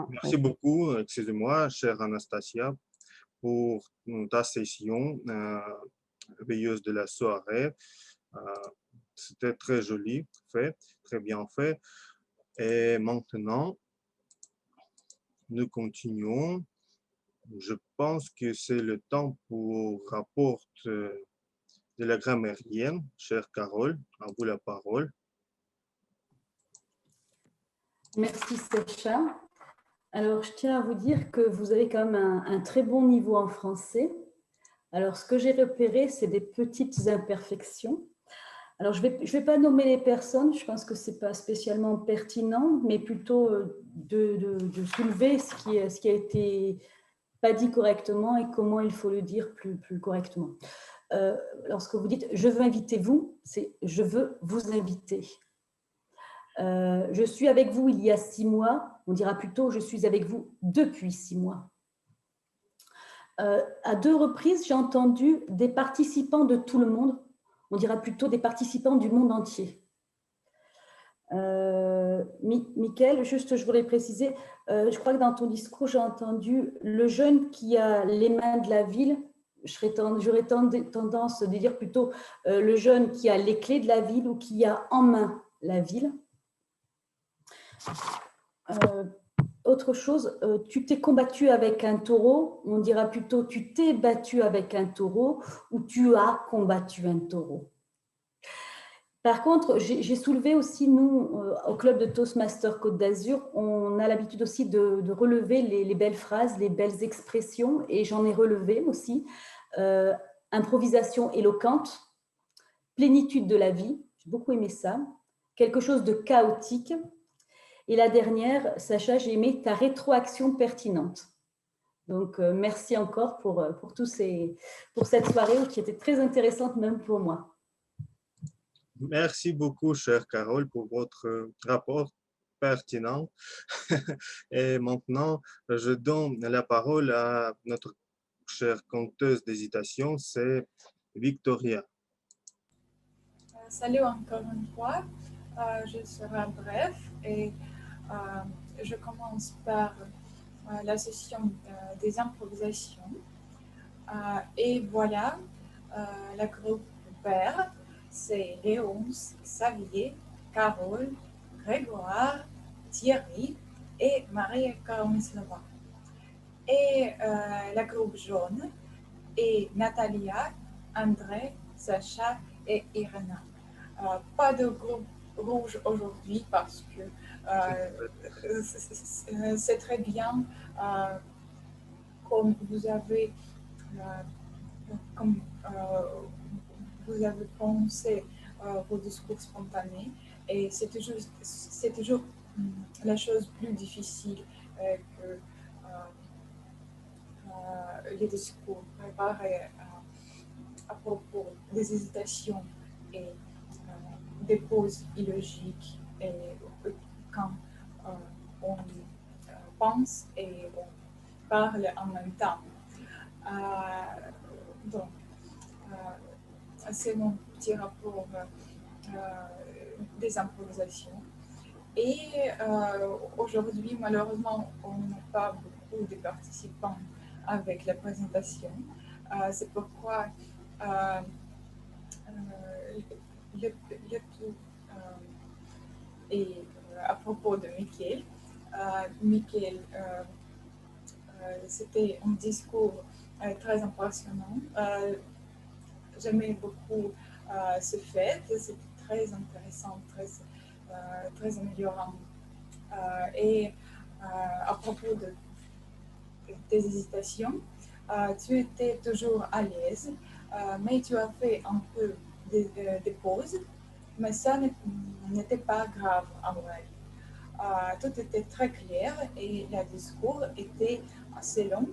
[SPEAKER 2] Merci beaucoup, excusez-moi, chère Anastasia, pour ta session veilleuse de la soirée. C'était très joli, fait, très bien fait. Et maintenant, nous continuons. Je pense que c'est le temps pour rapport de la grammairienne, chère Carole, à vous la parole.
[SPEAKER 13] Merci Sacha. Alors, je tiens à vous dire que vous avez quand même un très bon niveau en français. Alors, ce que j'ai repéré, c'est des petites imperfections. Alors, je vais pas nommer les personnes, je pense que ce n'est pas spécialement pertinent, mais plutôt de soulever ce qui a été pas dit correctement et comment il faut le dire plus correctement. Lorsque vous dites « je veux inviter vous », c'est « je veux vous inviter ». Je suis avec vous il y a 6 mois, on dira plutôt je suis avec vous depuis 6 mois. À 2 reprises, j'ai entendu des participants de tout le monde, on dira plutôt des participants du monde entier. Mickaël, juste je voudrais préciser, je crois que dans ton discours, j'ai entendu le jeune qui a les mains de la ville. J'aurais tendance de dire plutôt le jeune qui a les clés de la ville ou qui a en main la ville. Autre chose, tu t'es combattu avec un taureau, on dira plutôt tu t'es battu avec un taureau ou tu as combattu un taureau. Par contre, j'ai soulevé aussi, nous, au club de Toastmasters Côte d'Azur, on a l'habitude aussi de relever les belles phrases, les belles expressions, et j'en ai relevé aussi. Improvisation éloquente, plénitude de la vie, j'ai beaucoup aimé ça, quelque chose de chaotique. Et la dernière, Sacha, j'ai aimé ta rétroaction pertinente. Donc, merci encore pour cette soirée qui était très intéressante même pour moi.
[SPEAKER 2] Merci beaucoup, chère Carole, pour votre rapport pertinent. Et maintenant, je donne la parole à notre chère conteuse d'hésitation, c'est Victoria.
[SPEAKER 12] Salut encore une fois, je serai bref et je commence par la session des improvisations. Et voilà, la groupe vert, c'est Léonce, Xavier, Carole, Grégoire, Thierry et Maria-Karomislava. Et la groupe jaune est Natalia, André, Sacha et Irena. Pas de groupe rouge aujourd'hui parce que c'est très bien comme vous avez pensé vos discours spontanés et c'est toujours la chose plus difficile que les discours préparés à propos des hésitations et des pauses illogiques et quand on pense et on parle en même temps. Donc, c'est mon petit rapport des improvisations. Et aujourd'hui, malheureusement, on n'a pas beaucoup de participants avec la présentation. C'est pourquoi le tout est à propos de Mickaël. Mickaël, c'était un discours très impressionnant. J'aimais beaucoup ce fait, c'était très intéressant, très améliorant. Et à propos des hésitations, tu étais toujours à l'aise, mais tu as fait un peu des pauses, mais ça n'était pas grave à mon avis. Tout était très clair et le discours était assez long.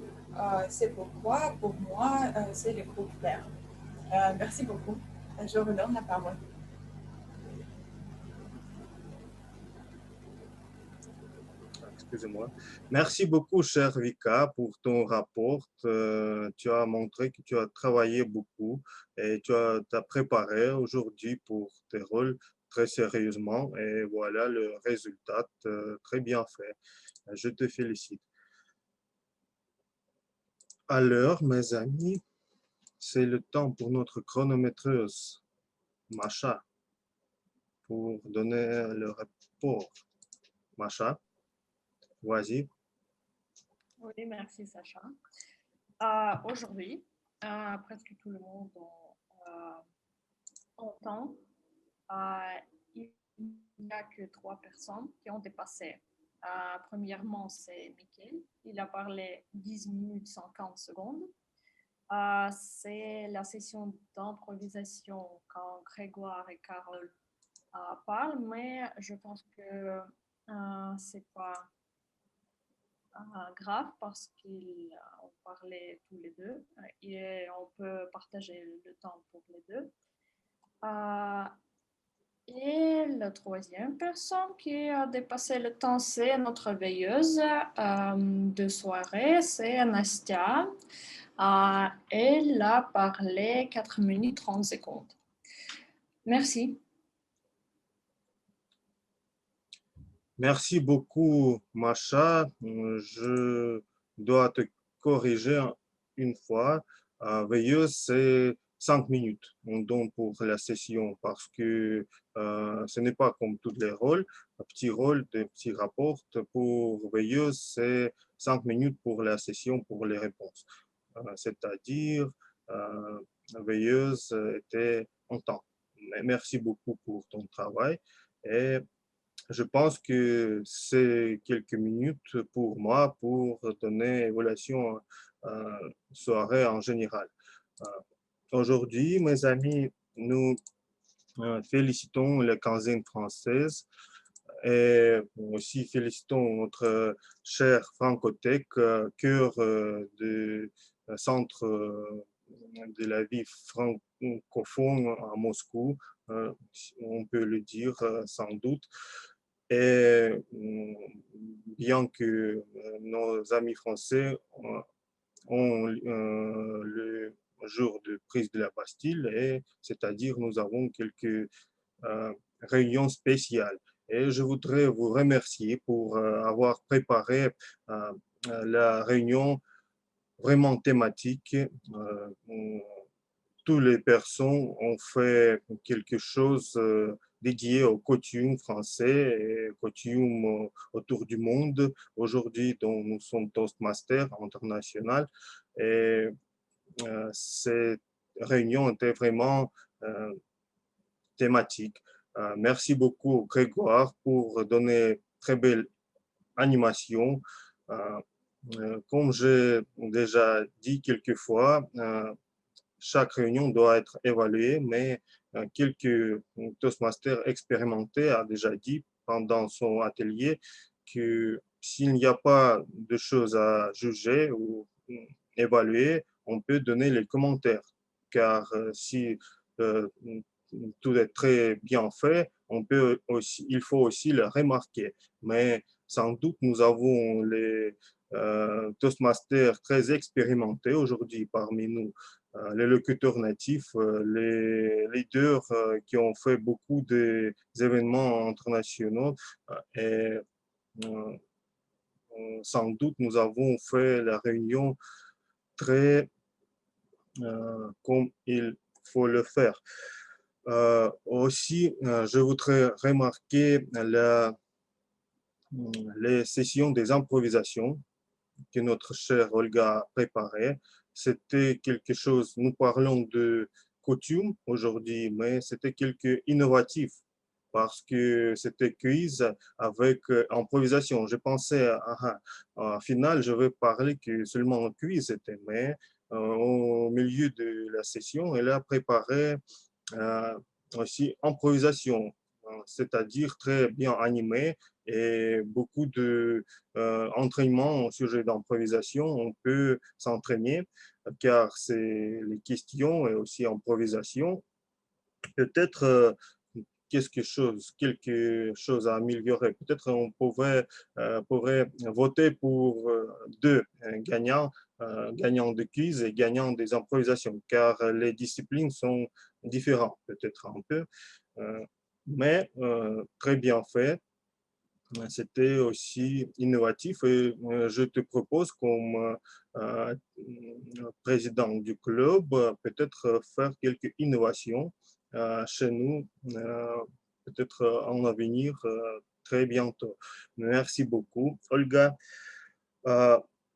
[SPEAKER 12] C'est pourquoi, pour moi, c'est le groupe vert. Merci beaucoup. Je redonne la parole.
[SPEAKER 2] Excusez-moi. Merci beaucoup, cher Vika, pour ton rapport. Tu as montré que tu as travaillé beaucoup et tu t'as préparé aujourd'hui pour tes rôles très sérieusement. Et voilà le résultat très bien fait. Je te félicite. Alors, mes amis, c'est le temps pour notre chronométreuse, Macha, pour donner le rapport. Macha, vas-y.
[SPEAKER 11] Oui, merci Sacha. Aujourd'hui, presque tout le monde entend. Il n'y a que 3 personnes qui ont dépassé. Premièrement, c'est Mickaël. Il a parlé 10 minutes 50 secondes. C'est la session d'improvisation quand Grégoire et Carole parlent, mais je pense que c'est pas grave parce qu'on parlait tous les deux et on peut partager le temps pour les deux. Et la troisième personne qui a dépassé le temps, c'est notre veilleuse de soirée, c'est Nastia. Elle a parlé 4 minutes 30 secondes. Merci.
[SPEAKER 2] Merci beaucoup, Macha. Je dois te corriger une fois. Veilleuse, c'est 5 minutes on donne pour la session parce que ce n'est pas comme tous les rôles. Un petit rôle, des petits rapports. Pour veilleuse, c'est 5 minutes pour la session pour les réponses. C'est-à-dire, veilleuse était en temps. Merci beaucoup pour ton travail. Et je pense que c'est quelques minutes pour moi pour donner évaluation soirée en général. Aujourd'hui, mes amis, nous félicitons la quinzaine française et aussi félicitons notre cher Francothèque, cœur du centre de la vie francophone à Moscou, on peut le dire sans doute. Et bien que nos amis français ont le jour de prise de la Bastille, c'est-à-dire nous avons quelques réunions spéciales. Et je voudrais vous remercier pour avoir préparé la réunion vraiment thématique. Toutes les personnes ont fait quelque chose dédié aux coutumes français et coutumes autour du monde. Aujourd'hui, nous sommes Toastmasters international et cette réunion était vraiment thématique. Merci beaucoup Grégoire pour donner très belle animation. Comme j'ai déjà dit quelquefois, chaque réunion doit être évaluée, mais quelques Toastmasters expérimentés a déjà dit pendant son atelier que s'il n'y a pas de choses à juger ou évaluer, on peut donner les commentaires. Car si tout est très bien fait, il faut aussi le remarquer. Mais sans doute, nous avons les Toastmasters très expérimentés aujourd'hui parmi nous, les locuteurs natifs, les leaders qui ont fait beaucoup d'événements internationaux et sans doute nous avons fait la réunion très comme il faut le faire. Aussi, je voudrais remarquer les sessions des improvisations que notre chère Olga a préparées. C'était quelque chose, nous parlons de coutume aujourd'hui, mais c'était quelque innovatif parce que c'était quiz avec improvisation. Je pensais, au final, je vais parler que seulement un quiz était, mais au milieu de la session, elle a préparé aussi improvisation, c'est-à-dire très bien animé et beaucoup d'entraînement au sujet d'improvisation. On peut s'entraîner car c'est les questions et aussi improvisation. Peut-être quelque chose à améliorer. Peut-être on pourrait voter pour deux gagnants de quiz et gagnants des improvisations, car les disciplines sont différentes, peut-être un peu, mais très bien fait. C'était aussi innovatif et je te propose comme président du club, peut-être faire quelques innovations chez nous, peut-être en avenir très bientôt. Merci beaucoup. Olga,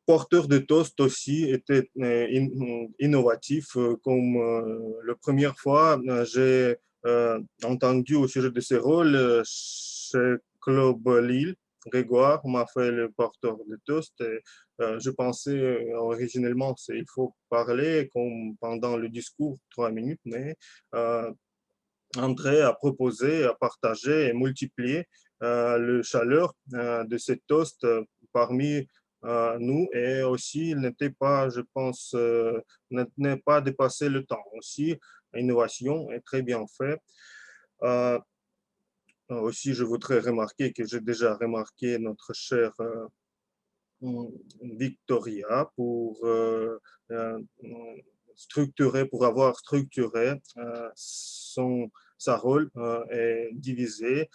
[SPEAKER 2] porteur de toast aussi était innovatif, comme la première fois j'ai entendu au sujet de ce rôle chez Club Lille. Grégoire m'a fait le porteur de toast. Et, je pensais originellement il faut parler comme pendant le discours 3 minutes, mais André a proposé, a partagé et multiplié le chaleur de ce toast parmi nous, et aussi il n'était pas, je pense, n'est pas dépassé le temps. Aussi, innovation est très bien fait. Aussi, je voudrais remarquer que j'ai déjà remarqué notre chère Victoria pour pour avoir structuré sa rôle et divisé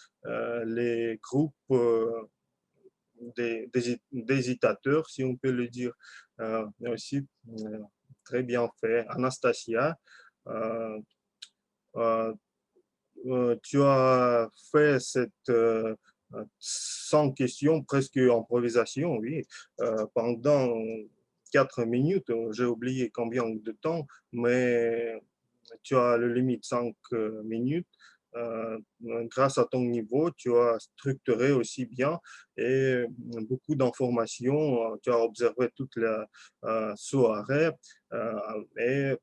[SPEAKER 2] les groupes d'hésitateurs, si on peut le dire, aussi très bien fait. Anastasia, tu as fait cette 100 questions, presque improvisation, oui, pendant 4 minutes. J'ai oublié combien de temps, mais tu as le limite 5 minutes. Grâce à ton niveau, tu as structuré aussi bien et beaucoup d'informations. Tu as observé toute la soirée et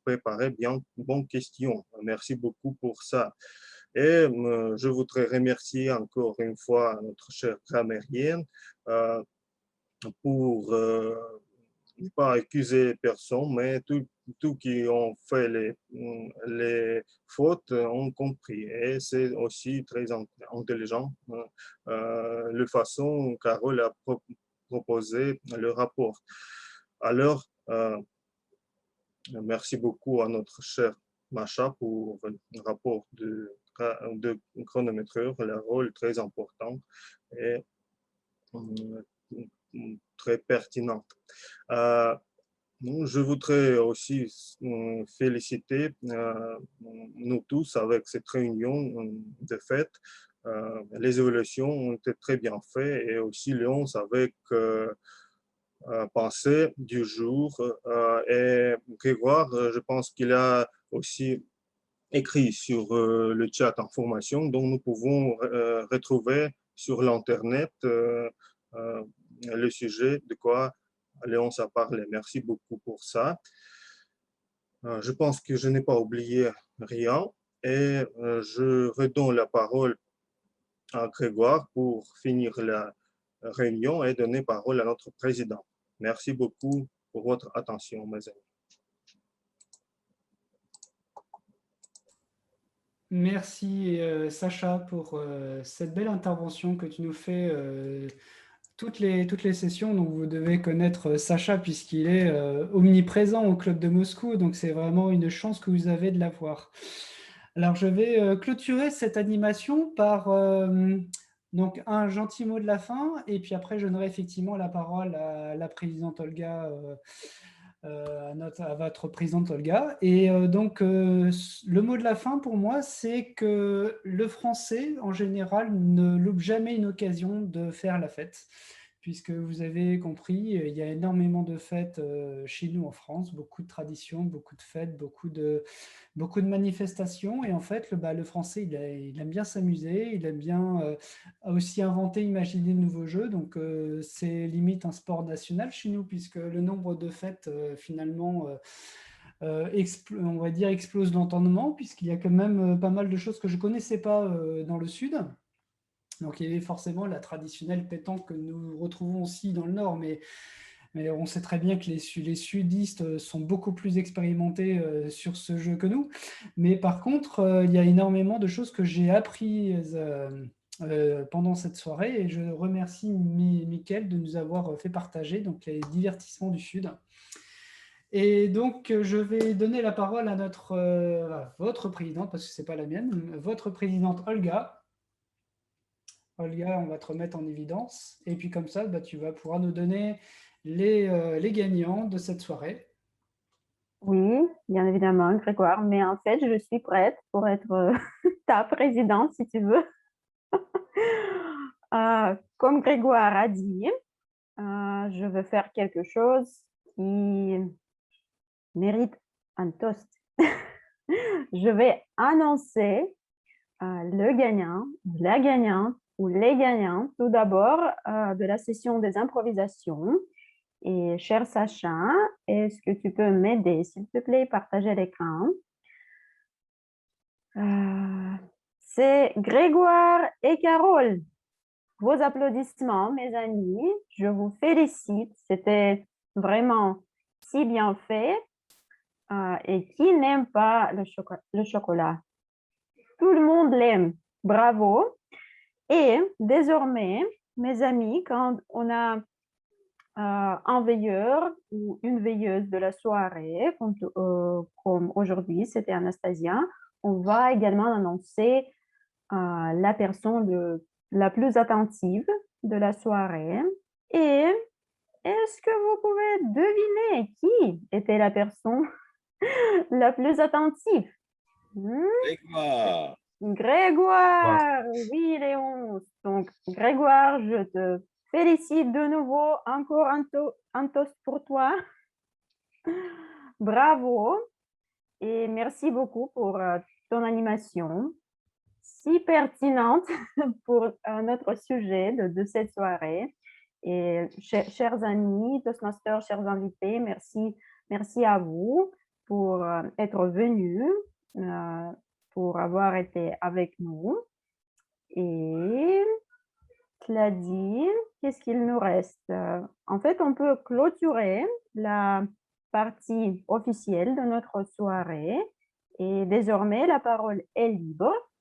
[SPEAKER 2] préparé bien bonnes questions. Merci beaucoup pour ça. Et je voudrais remercier encore une fois notre chère grammairienne pour ne pas accuser personne, mais tous qui ont fait les fautes ont compris. Et c'est aussi très intelligent la façon dont Carole a proposé le rapport. Alors, merci beaucoup à notre cher Macha pour le rapport de chronométreur, le rôle très important et très pertinent. Je voudrais aussi féliciter nous tous avec cette réunion de fête. Les évolutions ont été très bien faites et aussi Léon avec pensée du jour. Et Grégoire, je pense qu'il a aussi écrit sur le chat information dont nous pouvons retrouver sur l'Internet le sujet de quoi Léonce a parlé. Merci beaucoup pour ça. Je pense que je n'ai pas oublié rien et je redonne la parole à Grégoire pour finir la réunion et donner parole à notre président. Merci beaucoup pour votre attention, mes amis.
[SPEAKER 6] Merci Sacha pour cette belle intervention que tu nous fais toutes les sessions. Donc vous devez connaître Sacha puisqu'il est omniprésent au Club de Moscou. Donc c'est vraiment une chance que vous avez de l'avoir. Alors je vais clôturer cette animation par donc un gentil mot de la fin et puis après je donnerai effectivement la parole à la présidente Olga. À votre présidente Olga. Et donc, le mot de la fin pour moi, c'est que le français, en général, ne loupe jamais une occasion de faire la fête, puisque vous avez compris, il y a énormément de fêtes chez nous en France, beaucoup de traditions, beaucoup de fêtes, beaucoup de manifestations. Et en fait, le français, il aime bien s'amuser, il aime bien aussi inventer, imaginer de nouveaux jeux. Donc, c'est limite un sport national chez nous, puisque le nombre de fêtes, finalement, on va dire, explose l'entendement, puisqu'il y a quand même pas mal de choses que je ne connaissais pas dans le sud. Donc, il y avait forcément la traditionnelle pétanque que nous retrouvons aussi dans le nord, mais on sait très bien que les sudistes sont beaucoup plus expérimentés sur ce jeu que nous. Mais par contre, il y a énormément de choses que j'ai apprises pendant cette soirée, et je remercie Mickaël de nous avoir fait partager donc, les divertissements du Sud. Et donc, je vais donner la parole à votre présidente, parce que ce n'est pas la mienne, votre présidente Olga. Olga, on va te remettre en évidence. Et puis comme ça, tu vas pouvoir nous donner les gagnants de cette soirée.
[SPEAKER 1] Oui, bien évidemment, Grégoire. Mais en fait, je suis prête pour être ta présidente, si tu veux. Comme Grégoire a dit, je veux faire quelque chose qui mérite un toast. Je vais annoncer le gagnant, la gagnante ou les gagnants, tout d'abord de la session des improvisations. Et cher Sacha, est-ce que tu peux m'aider, s'il te plaît, partager l'écran? C'est Grégoire et Carole. Vos applaudissements, mes amis. Je vous félicite. C'était vraiment si bien fait. Et qui n'aime pas le chocolat? Tout le monde l'aime. Bravo. Et désormais, mes amis, quand on a un veilleur ou une veilleuse de la soirée, comme aujourd'hui, c'était Anastasia, on va également annoncer la personne la plus attentive de la soirée. Et est-ce que vous pouvez deviner qui était la personne la plus attentive?
[SPEAKER 10] Grégoire.
[SPEAKER 1] Grégoire, oui, Léon. Donc, Grégoire, je te félicite de nouveau. Encore un toast pour toi. Bravo. Et merci beaucoup pour ton animation si pertinente pour notre sujet de cette soirée. Et chers amis, Toastmasters, chers invités, merci à vous pour être venus, pour avoir été avec nous. Et Claudine, qu'est-ce qu'il nous reste? En fait, on peut clôturer la partie officielle de notre soirée. Et désormais, la parole est libre